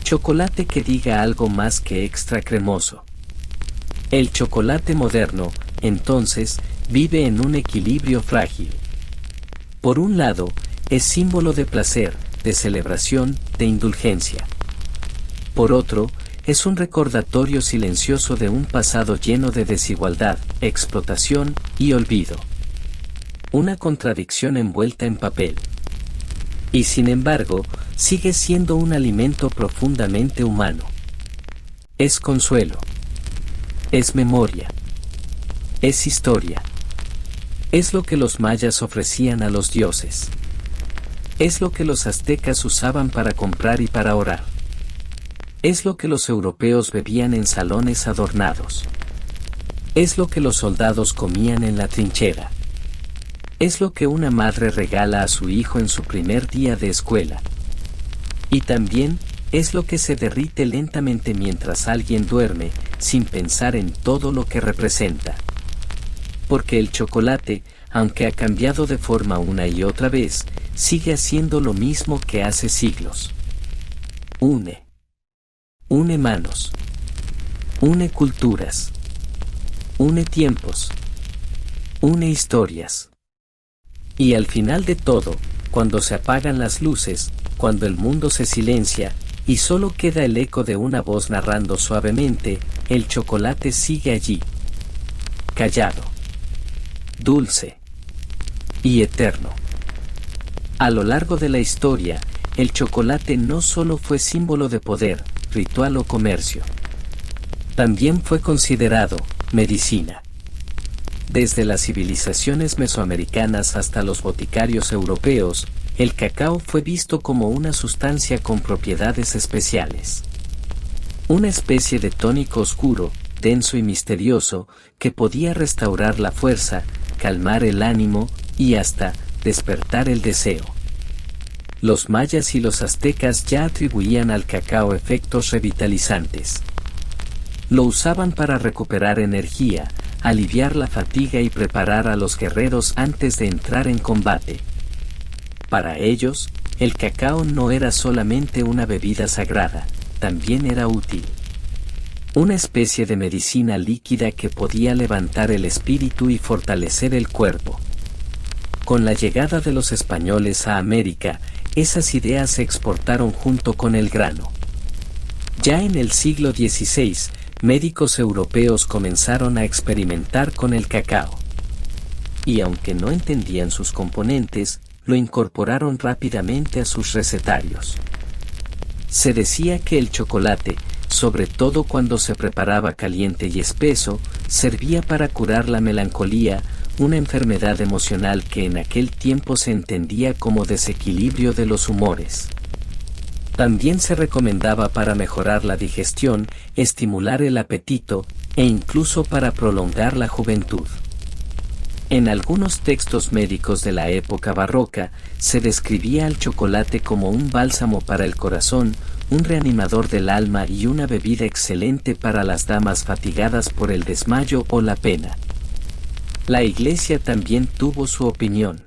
Chocolate que diga algo más que extra cremoso. El chocolate moderno, entonces, vive en un equilibrio frágil. Por un lado, es símbolo de placer, de celebración, de indulgencia. Por otro, es un recordatorio silencioso de un pasado lleno de desigualdad, explotación y olvido. Una contradicción envuelta en papel. Y sin embargo, sigue siendo un alimento profundamente humano. Es consuelo. Es memoria. Es historia. Es lo que los mayas ofrecían a los dioses. Es lo que los aztecas usaban para comprar y para orar. Es lo que los europeos bebían en salones adornados. Es lo que los soldados comían en la trinchera. Es lo que una madre regala a su hijo en su primer día de escuela. Y también, es lo que se derrite lentamente mientras alguien duerme, sin pensar en todo lo que representa. Porque el chocolate, aunque ha cambiado de forma una y otra vez, sigue haciendo lo mismo que hace siglos. Une. Une manos. Une culturas. Une tiempos. Une historias. Y al final de todo, cuando se apagan las luces, cuando el mundo se silencia, y solo queda el eco de una voz narrando suavemente, el chocolate sigue allí. Callado. Dulce. Y eterno. A lo largo de la historia, el chocolate no solo fue símbolo de poder, ritual o comercio. También fue considerado medicina. Desde las civilizaciones mesoamericanas hasta los boticarios europeos, el cacao fue visto como una sustancia con propiedades especiales. Una especie de tónico oscuro, denso y misterioso, que podía restaurar la fuerza, calmar el ánimo y hasta despertar el deseo. Los mayas y los aztecas ya atribuían al cacao efectos revitalizantes. Lo usaban para recuperar energía, aliviar la fatiga y preparar a los guerreros antes de entrar en combate. Para ellos, el cacao no era solamente una bebida sagrada, también era útil. Una especie de medicina líquida que podía levantar el espíritu y fortalecer el cuerpo. Con la llegada de los españoles a América, esas ideas se exportaron junto con el grano. Ya en el siglo XVI, médicos europeos comenzaron a experimentar con el cacao. Y aunque no entendían sus componentes, lo incorporaron rápidamente a sus recetarios. Se decía que el chocolate, sobre todo cuando se preparaba caliente y espeso, servía para curar la melancolía, una enfermedad emocional que en aquel tiempo se entendía como desequilibrio de los humores. También se recomendaba para mejorar la digestión, estimular el apetito, e incluso para prolongar la juventud. En algunos textos médicos de la época barroca, se describía al chocolate como un bálsamo para el corazón, un reanimador del alma y una bebida excelente para las damas fatigadas por el desmayo o la pena. La Iglesia también tuvo su opinión.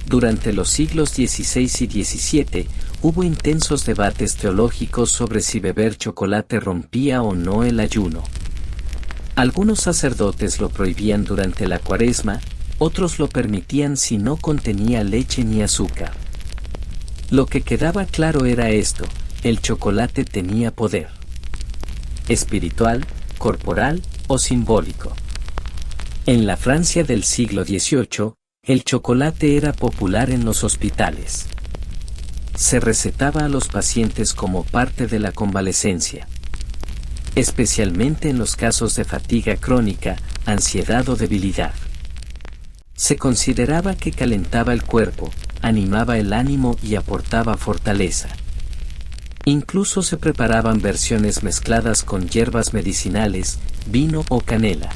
Durante los siglos XVI y XVII, hubo intensos debates teológicos sobre si beber chocolate rompía o no el ayuno. Algunos sacerdotes lo prohibían durante la Cuaresma, otros lo permitían si no contenía leche ni azúcar. Lo que quedaba claro era esto: el chocolate tenía poder. Espiritual, corporal o simbólico. En la Francia del siglo XVIII, el chocolate era popular en los hospitales. Se recetaba a los pacientes como parte de la convalecencia, especialmente en los casos de fatiga crónica, ansiedad o debilidad. Se consideraba que calentaba el cuerpo, animaba el ánimo y aportaba fortaleza. Incluso se preparaban versiones mezcladas con hierbas medicinales, vino o canela.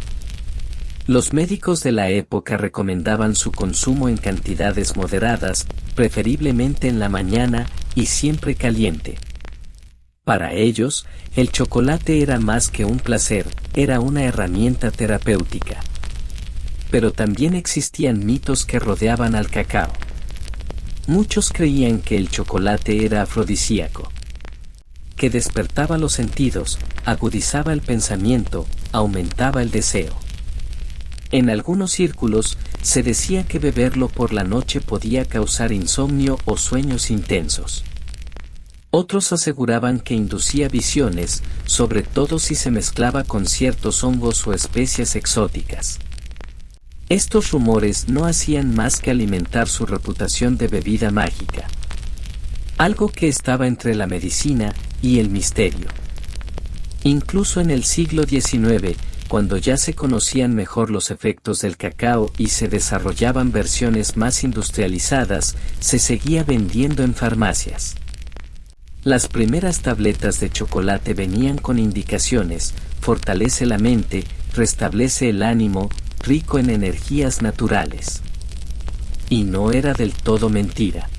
Los médicos de la época recomendaban su consumo en cantidades moderadas, preferiblemente en la mañana y siempre caliente. Para ellos, el chocolate era más que un placer, era una herramienta terapéutica. Pero también existían mitos que rodeaban al cacao. Muchos creían que el chocolate era afrodisíaco, que despertaba los sentidos, agudizaba el pensamiento, aumentaba el deseo. En algunos círculos, se decía que beberlo por la noche podía causar insomnio o sueños intensos. Otros aseguraban que inducía visiones, sobre todo si se mezclaba con ciertos hongos o especias exóticas. Estos rumores no hacían más que alimentar su reputación de bebida mágica, algo que estaba entre la medicina y el misterio. Incluso en el siglo XIX, cuando ya se conocían mejor los efectos del cacao y se desarrollaban versiones más industrializadas, se seguía vendiendo en farmacias. Las primeras tabletas de chocolate venían con indicaciones: fortalece la mente, restablece el ánimo, rico en energías naturales. Y no era del todo mentira.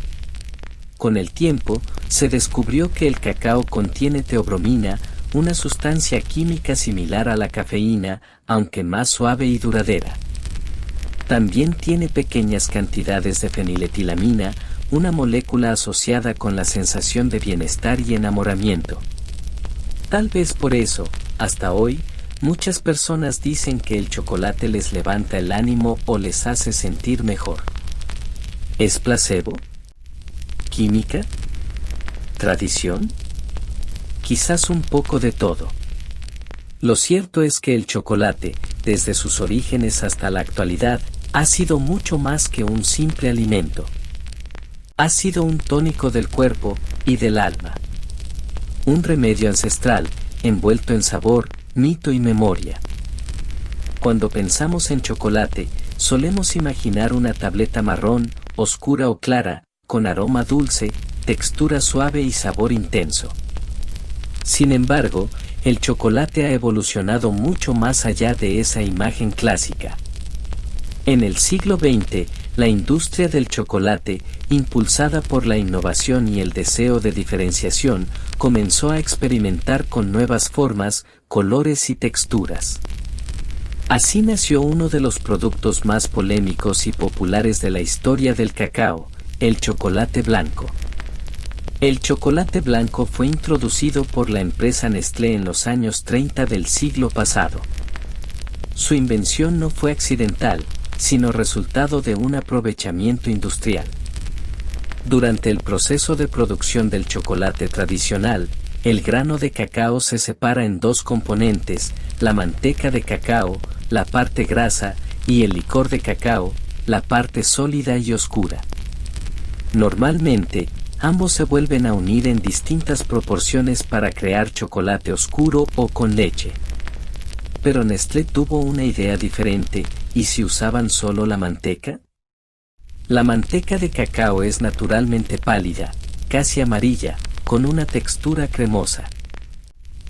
Con el tiempo, se descubrió que el cacao contiene teobromina, una sustancia química similar a la cafeína, aunque más suave y duradera. También tiene pequeñas cantidades de feniletilamina, una molécula asociada con la sensación de bienestar y enamoramiento. Tal vez por eso, hasta hoy, muchas personas dicen que el chocolate les levanta el ánimo o les hace sentir mejor. ¿Es placebo? ¿Química? ¿Tradición? Quizás un poco de todo. Lo cierto es que el chocolate, desde sus orígenes hasta la actualidad, ha sido mucho más que un simple alimento. Ha sido un tónico del cuerpo y del alma. Un remedio ancestral, envuelto en sabor, mito y memoria. Cuando pensamos en chocolate, solemos imaginar una tableta marrón, oscura o clara, con aroma dulce, textura suave y sabor intenso. Sin embargo, el chocolate ha evolucionado mucho más allá de esa imagen clásica. En el siglo XX, la industria del chocolate, impulsada por la innovación y el deseo de diferenciación, comenzó a experimentar con nuevas formas, colores y texturas. Así nació uno de los productos más polémicos y populares de la historia del cacao, el chocolate blanco. El chocolate blanco fue introducido por la empresa Nestlé en los años 30 del siglo pasado. Su invención no fue accidental, sino resultado de un aprovechamiento industrial. Durante el proceso de producción del chocolate tradicional, el grano de cacao se separa en dos componentes: la manteca de cacao, la parte grasa, y el licor de cacao, la parte sólida y oscura. Normalmente, ambos se vuelven a unir en distintas proporciones para crear chocolate oscuro o con leche. Pero Nestlé tuvo una idea diferente: ¿y si usaban solo la manteca? La manteca de cacao es naturalmente pálida, casi amarilla, con una textura cremosa.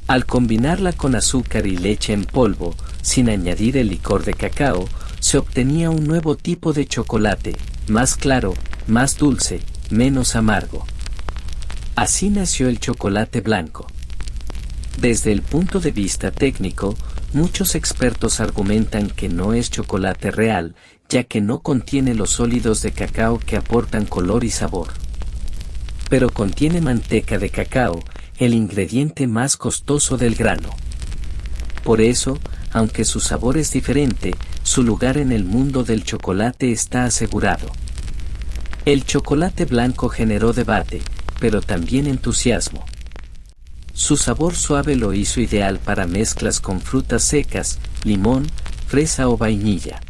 Al combinarla con azúcar y leche en polvo, sin añadir el licor de cacao, se obtenía un nuevo tipo de chocolate, más claro, más dulce, menos amargo. Así nació el chocolate blanco. Desde el punto de vista técnico, muchos expertos argumentan que no es chocolate real, ya que no contiene los sólidos de cacao que aportan color y sabor. Pero contiene manteca de cacao, el ingrediente más costoso del grano. Por eso, aunque su sabor es diferente, su lugar en el mundo del chocolate está asegurado. El chocolate blanco generó debate, pero también entusiasmo. Su sabor suave lo hizo ideal para mezclas con frutas secas, limón, fresa o vainilla.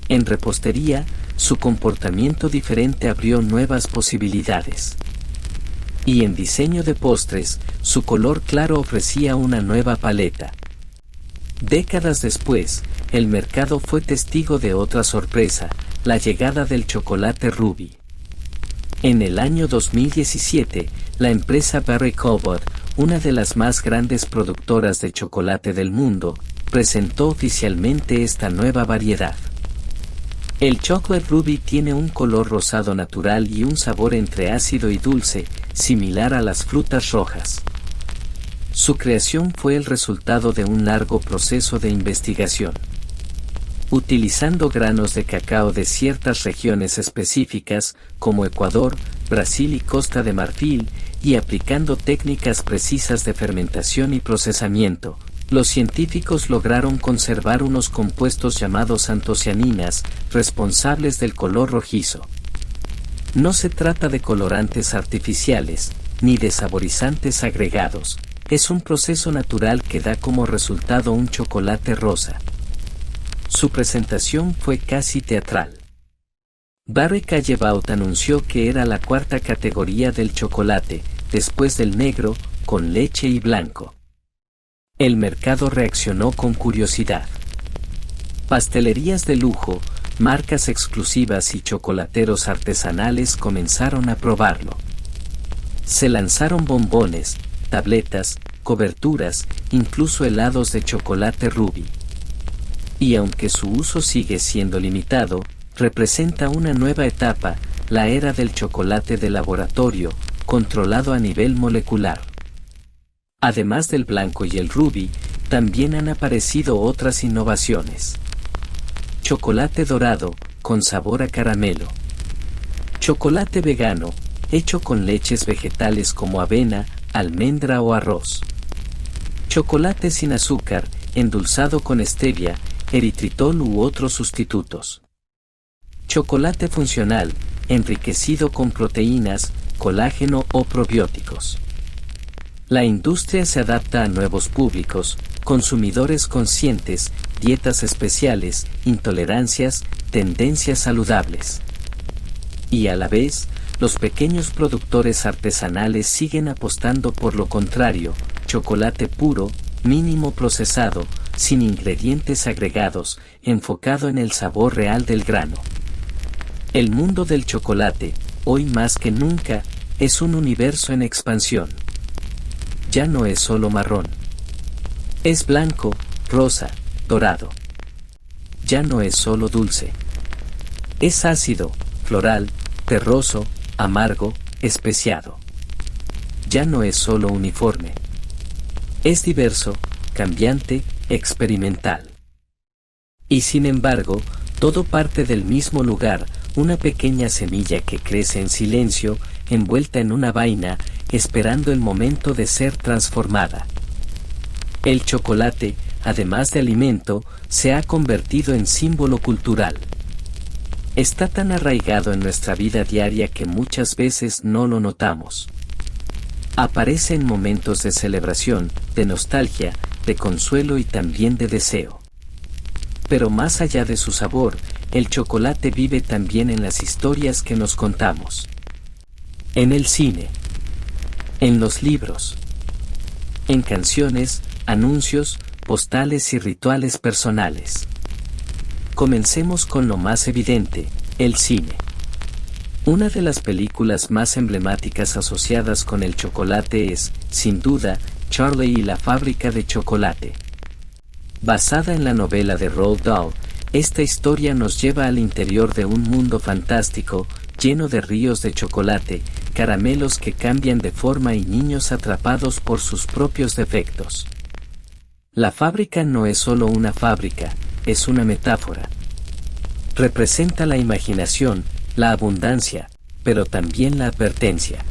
En repostería, su comportamiento diferente abrió nuevas posibilidades. Y en diseño de postres, su color claro ofrecía una nueva paleta. Décadas después, el mercado fue testigo de otra sorpresa, la llegada del chocolate Ruby. En el año 2017, la empresa Barry Callebaut, una de las más grandes productoras de chocolate del mundo, presentó oficialmente esta nueva variedad. El Chocolate Ruby tiene un color rosado natural y un sabor entre ácido y dulce, similar a las frutas rojas. Su creación fue el resultado de un largo proceso de investigación. Utilizando granos de cacao de ciertas regiones específicas, como Ecuador, Brasil y Costa de Marfil, y aplicando técnicas precisas de fermentación y procesamiento, los científicos lograron conservar unos compuestos llamados antocianinas, responsables del color rojizo. No se trata de colorantes artificiales, ni de saborizantes agregados, es un proceso natural que da como resultado un chocolate rosa. Su presentación fue casi teatral. Barry Callebaut anunció que era la cuarta categoría del chocolate, después del negro, con leche y blanco. El mercado reaccionó con curiosidad. Pastelerías de lujo, marcas exclusivas y chocolateros artesanales comenzaron a probarlo. Se lanzaron bombones, tabletas, coberturas, incluso helados de chocolate Ruby. Y aunque su uso sigue siendo limitado, representa una nueva etapa, la era del chocolate de laboratorio, controlado a nivel molecular. Además del blanco y el Ruby, también han aparecido otras innovaciones. Chocolate dorado, con sabor a caramelo. Chocolate vegano, hecho con leches vegetales como avena, almendra o arroz. Chocolate sin azúcar, endulzado con stevia, eritritol u otros sustitutos. Chocolate funcional, enriquecido con proteínas, colágeno o probióticos. La industria se adapta a nuevos públicos, consumidores conscientes, dietas especiales, intolerancias, tendencias saludables. Y a la vez, los pequeños productores artesanales siguen apostando por lo contrario, chocolate puro, mínimo procesado, sin ingredientes agregados, enfocado en el sabor real del grano. El mundo del chocolate, hoy más que nunca, es un universo en expansión. Ya no es solo marrón. Es blanco, rosa, dorado. Ya no es solo dulce. Es ácido, floral, terroso, amargo, especiado. Ya no es solo uniforme. Es diverso, cambiante, experimental. Y sin embargo, todo parte del mismo lugar, una pequeña semilla que crece en silencio, envuelta en una vaina, esperando el momento de ser transformada. El chocolate, además de alimento, se ha convertido en símbolo cultural. Está tan arraigado en nuestra vida diaria que muchas veces no lo notamos. Aparece en momentos de celebración, de nostalgia, de consuelo y también de deseo. Pero más allá de su sabor, el chocolate vive también en las historias que nos contamos. En el cine. En los libros. En canciones, anuncios, postales y rituales personales. Comencemos con lo más evidente, el cine. Una de las películas más emblemáticas asociadas con el chocolate es, sin duda, Charlie y la fábrica de chocolate. Basada en la novela de Roald Dahl, esta historia nos lleva al interior de un mundo fantástico, lleno de ríos de chocolate, caramelos que cambian de forma y niños atrapados por sus propios defectos. La fábrica no es solo una fábrica, es una metáfora. Representa la imaginación, la abundancia, pero también la advertencia.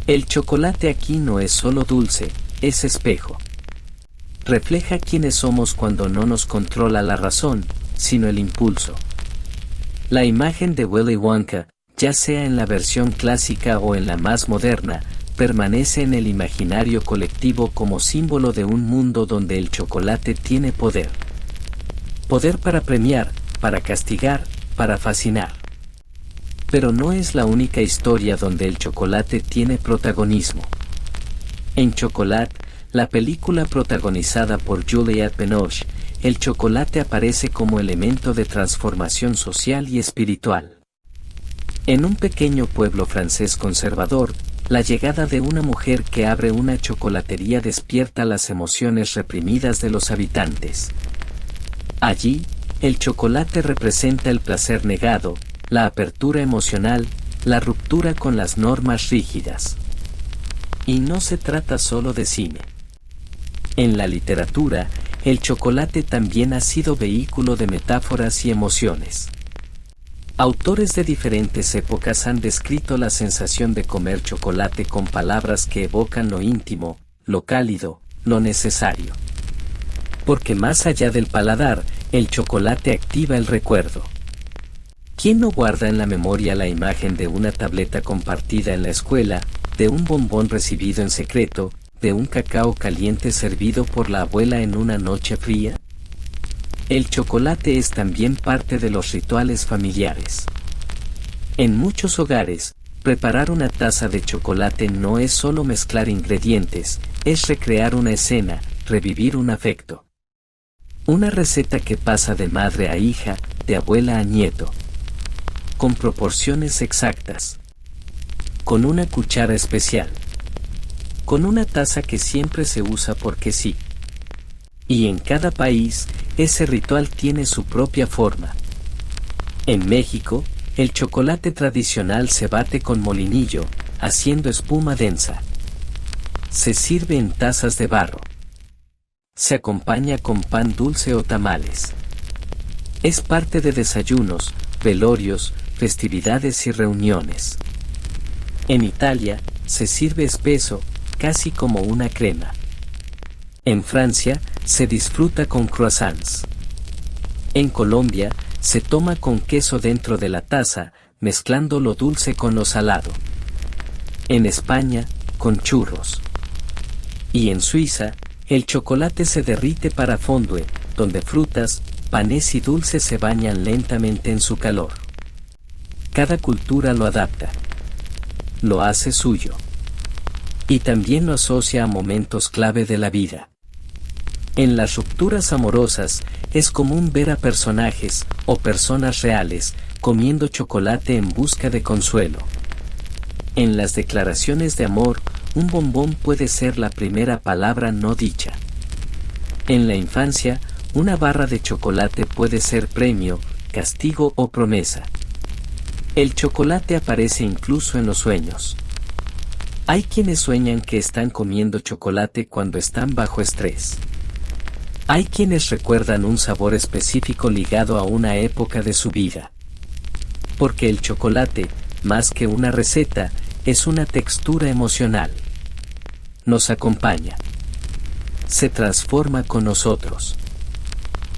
El chocolate aquí no es solo dulce, es espejo. Refleja quiénes somos cuando no nos controla la razón, sino el impulso. La imagen de Willy Wonka, ya sea en la versión clásica o en la más moderna, permanece en el imaginario colectivo como símbolo de un mundo donde el chocolate tiene poder. Poder para premiar, para castigar, para fascinar. Pero no es la única historia donde el chocolate tiene protagonismo. En Chocolat, la película protagonizada por Juliette Binoche, el chocolate aparece como elemento de transformación social y espiritual. En un pequeño pueblo francés conservador, la llegada de una mujer que abre una chocolatería despierta las emociones reprimidas de los habitantes. Allí, el chocolate representa el placer negado, la apertura emocional, la ruptura con las normas rígidas. Y no se trata solo de cine. En la literatura, el chocolate también ha sido vehículo de metáforas y emociones. Autores de diferentes épocas han descrito la sensación de comer chocolate con palabras que evocan lo íntimo, lo cálido, lo necesario. Porque más allá del paladar, el chocolate activa el recuerdo. ¿Quién no guarda en la memoria la imagen de una tableta compartida en la escuela, de un bombón recibido en secreto, de un cacao caliente servido por la abuela en una noche fría? El chocolate es también parte de los rituales familiares. En muchos hogares, preparar una taza de chocolate no es solo mezclar ingredientes, es recrear una escena, revivir un afecto. Una receta que pasa de madre a hija, de abuela a nieto. Con proporciones exactas. Con una cuchara especial. Con una taza que siempre se usa porque sí. Y en cada país, ese ritual tiene su propia forma. En México, el chocolate tradicional se bate con molinillo, haciendo espuma densa. Se sirve en tazas de barro. Se acompaña con pan dulce o tamales. Es parte de desayunos, velorios, festividades y reuniones. En Italia, se sirve espeso, casi como una crema. En Francia, se disfruta con croissants. En Colombia, se toma con queso dentro de la taza, mezclando lo dulce con lo salado. En España, con churros. Y en Suiza, el chocolate se derrite para fondue, donde frutas, panes y dulces se bañan lentamente en su calor. Cada cultura lo adapta. Lo hace suyo. Y también lo asocia a momentos clave de la vida. En las rupturas amorosas, es común ver a personajes, o personas reales, comiendo chocolate en busca de consuelo. En las declaraciones de amor, un bombón puede ser la primera palabra no dicha. En la infancia, una barra de chocolate puede ser premio, castigo o promesa. El chocolate aparece incluso en los sueños. Hay quienes sueñan que están comiendo chocolate cuando están bajo estrés. Hay quienes recuerdan un sabor específico ligado a una época de su vida. Porque el chocolate, más que una receta, es una textura emocional. Nos acompaña. Se transforma con nosotros.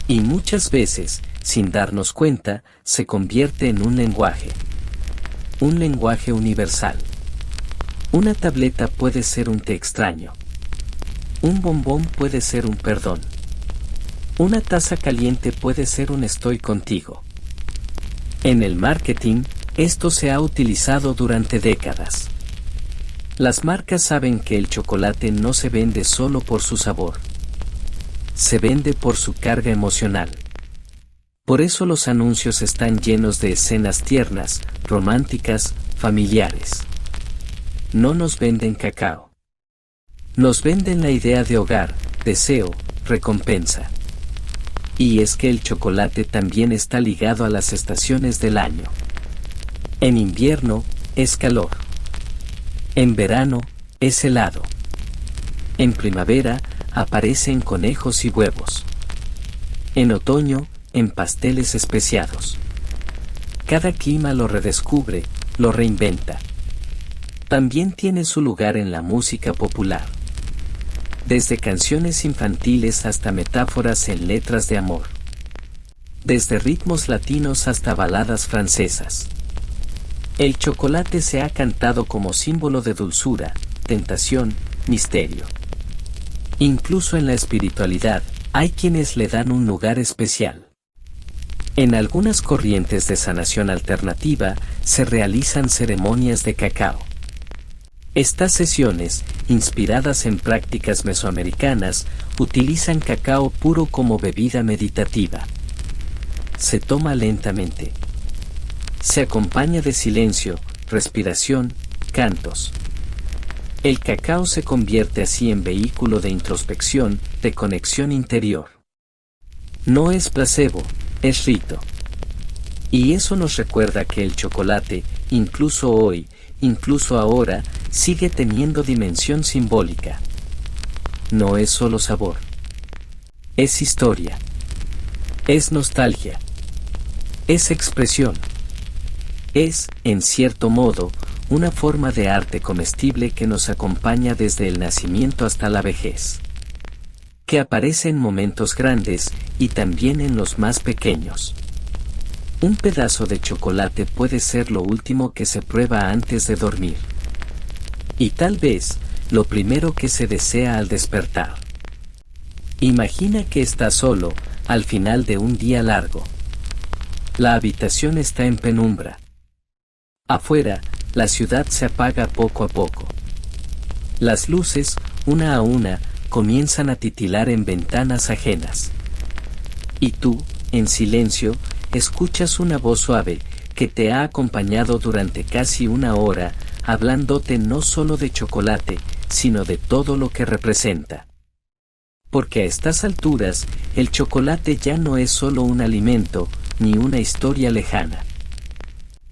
Y muchas veces, sin darnos cuenta, se convierte en un lenguaje. Un lenguaje universal. Una tableta puede ser un te extraño. Un bombón puede ser un perdón. Una taza caliente puede ser un estoy contigo. En el marketing, esto se ha utilizado durante décadas. Las marcas saben que el chocolate no se vende solo por su sabor. Se vende por su carga emocional. Por eso los anuncios están llenos de escenas tiernas, románticas, familiares. No nos venden cacao. Nos venden la idea de hogar, deseo, recompensa. Y es que el chocolate también está ligado a las estaciones del año. En invierno, es calor. En verano, es helado. En primavera, aparecen conejos y huevos. En otoño, en pasteles especiados. Cada clima lo redescubre, lo reinventa. También tiene su lugar en la música popular. Desde canciones infantiles hasta metáforas en letras de amor. Desde ritmos latinos hasta baladas francesas. El chocolate se ha cantado como símbolo de dulzura, tentación, misterio. Incluso en la espiritualidad, hay quienes le dan un lugar especial. En algunas corrientes de sanación alternativa, se realizan ceremonias de cacao. Estas sesiones, inspiradas en prácticas mesoamericanas, utilizan cacao puro como bebida meditativa. Se toma lentamente. Se acompaña de silencio, respiración, cantos. El cacao se convierte así en vehículo de introspección, de conexión interior. No es placebo, es rito. Y eso nos recuerda que el chocolate, incluso hoy, incluso ahora, sigue teniendo dimensión simbólica. No es solo sabor. Es historia. Es nostalgia. Es expresión. Es, en cierto modo, una forma de arte comestible que nos acompaña desde el nacimiento hasta la vejez. Que aparece en momentos grandes y también en los más pequeños. Un pedazo de chocolate puede ser lo último que se prueba antes de dormir. Y tal vez, lo primero que se desea al despertar. Imagina que estás solo, al final de un día largo. La habitación está en penumbra. Afuera, la ciudad se apaga poco a poco. Las luces, una a una, comienzan a titilar en ventanas ajenas. Y tú, en silencio, escuchas una voz suave, que te ha acompañado durante casi una hora, hablándote no solo de chocolate, sino de todo lo que representa. Porque a estas alturas, el chocolate ya no es solo un alimento, ni una historia lejana.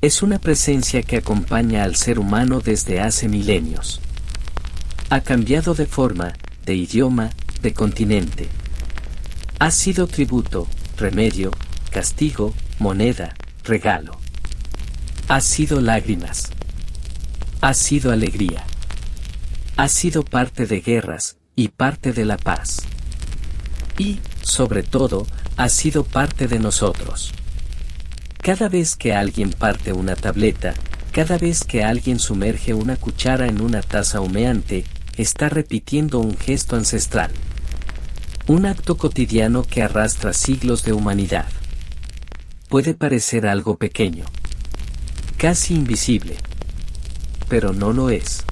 Es una presencia que acompaña al ser humano desde hace milenios. Ha cambiado de forma, de idioma, de continente. Ha sido tributo, remedio, castigo, moneda, regalo. Ha sido lágrimas. Ha sido alegría. Ha sido parte de guerras, y parte de la paz. Y, sobre todo, ha sido parte de nosotros. Cada vez que alguien parte una tableta, cada vez que alguien sumerge una cuchara en una taza humeante, está repitiendo un gesto ancestral. Un acto cotidiano que arrastra siglos de humanidad. Puede parecer algo pequeño, casi invisible, pero no lo es.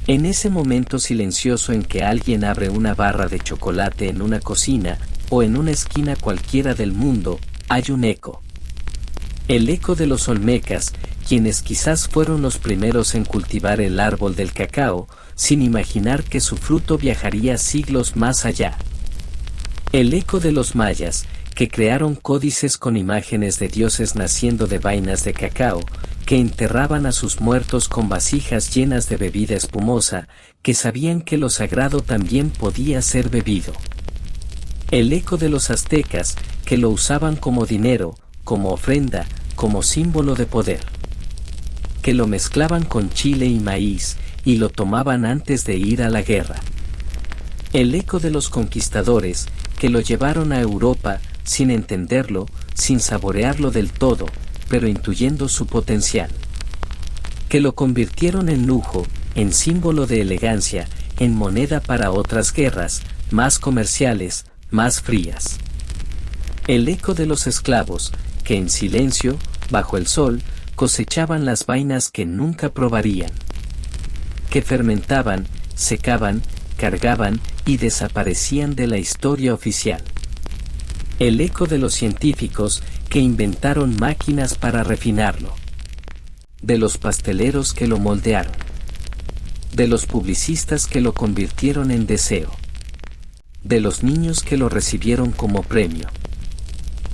En ese momento silencioso en que alguien abre una barra de chocolate en una cocina, o en una esquina cualquiera del mundo, hay un eco. El eco de los olmecas, quienes quizás fueron los primeros en cultivar el árbol del cacao, sin imaginar que su fruto viajaría siglos más allá. El eco de los mayas, que crearon códices con imágenes de dioses naciendo de vainas de cacao, que enterraban a sus muertos con vasijas llenas de bebida espumosa, que sabían que lo sagrado también podía ser bebido. El eco de los aztecas, que lo usaban como dinero, como ofrenda, como símbolo de poder. Que lo mezclaban con chile y maíz, y lo tomaban antes de ir a la guerra. El eco de los conquistadores, que lo llevaron a Europa, sin entenderlo, sin saborearlo del todo, pero intuyendo su potencial. Que lo convirtieron en lujo, en símbolo de elegancia, en moneda para otras guerras, más comerciales, más frías. El eco de los esclavos, que en silencio, bajo el sol, cosechaban las vainas que nunca probarían. Que fermentaban, secaban, cargaban y desaparecían de la historia oficial. El eco de los científicos, que inventaron máquinas para refinarlo. De los pasteleros que lo moldearon. De los publicistas que lo convirtieron en deseo. De los niños que lo recibieron como premio.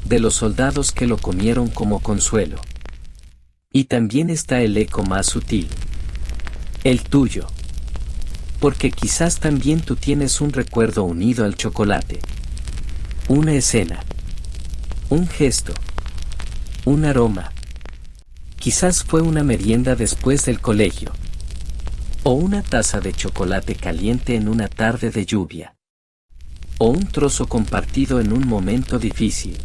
De los soldados que lo comieron como consuelo. Y también está el eco más sutil. El tuyo. Porque quizás también tú tienes un recuerdo unido al chocolate. Una escena. Un gesto. Un aroma. Quizás fue una merienda después del colegio. O una taza de chocolate caliente en una tarde de lluvia. O un trozo compartido en un momento difícil.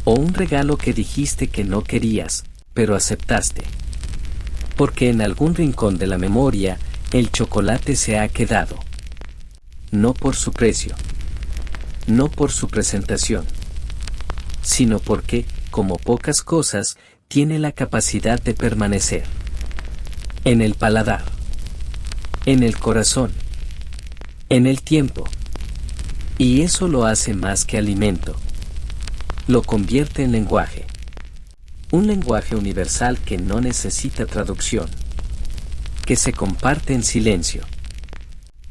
O un regalo que dijiste que no querías, pero aceptaste. Porque en algún rincón de la memoria, el chocolate se ha quedado. No por su precio. No por su presentación. Sino porque, como pocas cosas, tiene la capacidad de permanecer. En el paladar. En el corazón. En el tiempo. Y eso lo hace más que alimento. Lo convierte en lenguaje. Un lenguaje universal que no necesita traducción. Que se comparte en silencio.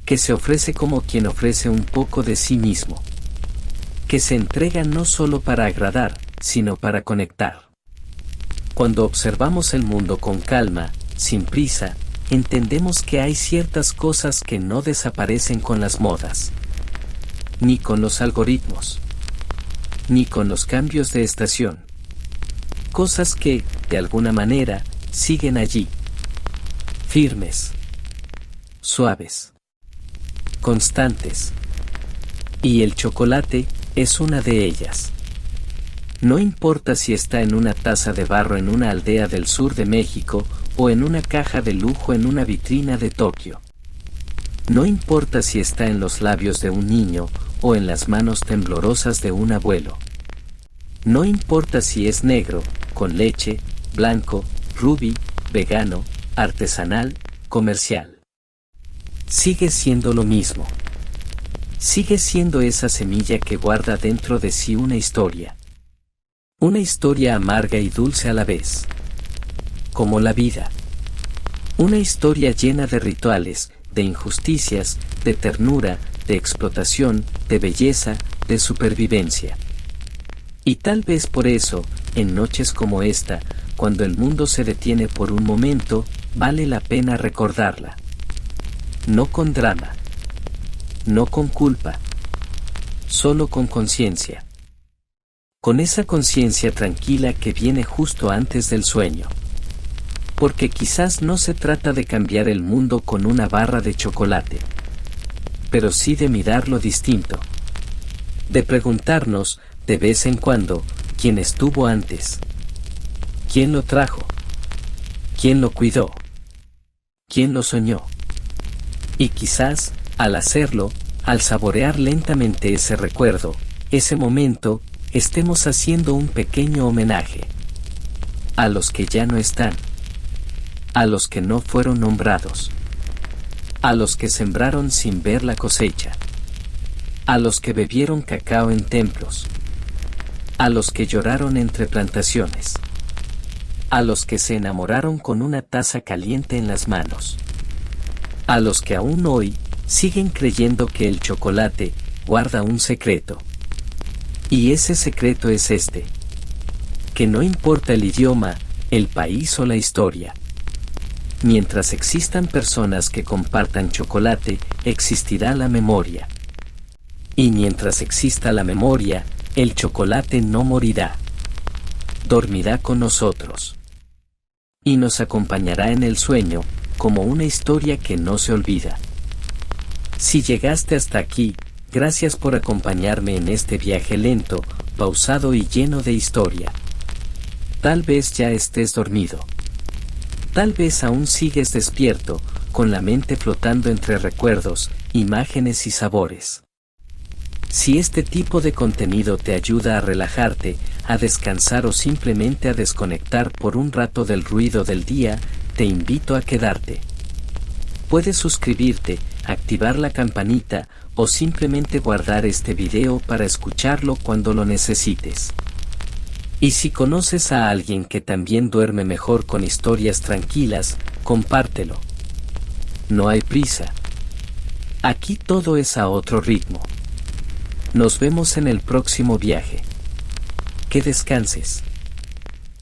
Que se ofrece como quien ofrece un poco de sí mismo. Que se entrega no solo para agradar, sino para conectar. Cuando observamos el mundo con calma, sin prisa, entendemos que hay ciertas cosas que no desaparecen con las modas. Ni con los algoritmos. Ni con los cambios de estación. Cosas que, de alguna manera, siguen allí. Firmes. Suaves. Constantes. Y el chocolate es una de ellas. No importa si está en una taza de barro en una aldea del sur de México o en una caja de lujo en una vitrina de Tokio. No importa si está en los labios de un niño o en las manos temblorosas de un abuelo. No importa si es negro, con leche, blanco, rubí, vegano, artesanal, comercial. Sigue siendo lo mismo. Sigue siendo esa semilla que guarda dentro de sí una historia. Una historia amarga y dulce a la vez. Como la vida. Una historia llena de rituales, de injusticias, de ternura, de explotación, de belleza, de supervivencia. Y tal vez por eso, en noches como esta, cuando el mundo se detiene por un momento, vale la pena recordarla. No con drama. No con culpa. Solo con conciencia. Con esa conciencia tranquila que viene justo antes del sueño. Porque quizás no se trata de cambiar el mundo con una barra de chocolate. Pero sí de mirarlo distinto. De preguntarnos, de vez en cuando, ¿quién estuvo antes? ¿Quién lo trajo? ¿Quién lo cuidó? ¿Quién lo soñó? Y quizás, al hacerlo, al saborear lentamente ese recuerdo, ese momento, estemos haciendo un pequeño homenaje. A los que ya no están. A los que no fueron nombrados. A los que sembraron sin ver la cosecha. A los que bebieron cacao en templos. A los que lloraron entre plantaciones. A los que se enamoraron con una taza caliente en las manos. A los que aún hoy siguen creyendo que el chocolate guarda un secreto. Y ese secreto es este. Que no importa el idioma, el país o la historia. Mientras existan personas que compartan chocolate, existirá la memoria. Y mientras exista la memoria, el chocolate no morirá. Dormirá con nosotros. Y nos acompañará en el sueño, como una historia que no se olvida. Si llegaste hasta aquí, gracias por acompañarme en este viaje lento, pausado y lleno de historia. Tal vez ya estés dormido. Tal vez aún sigues despierto, con la mente flotando entre recuerdos, imágenes y sabores. Si este tipo de contenido te ayuda a relajarte, a descansar o simplemente a desconectar por un rato del ruido del día, te invito a quedarte. Puedes suscribirte, activar la campanita o simplemente guardar este video para escucharlo cuando lo necesites. Y si conoces a alguien que también duerme mejor con historias tranquilas, compártelo. No hay prisa. Aquí todo es a otro ritmo. Nos vemos en el próximo viaje. Que descanses.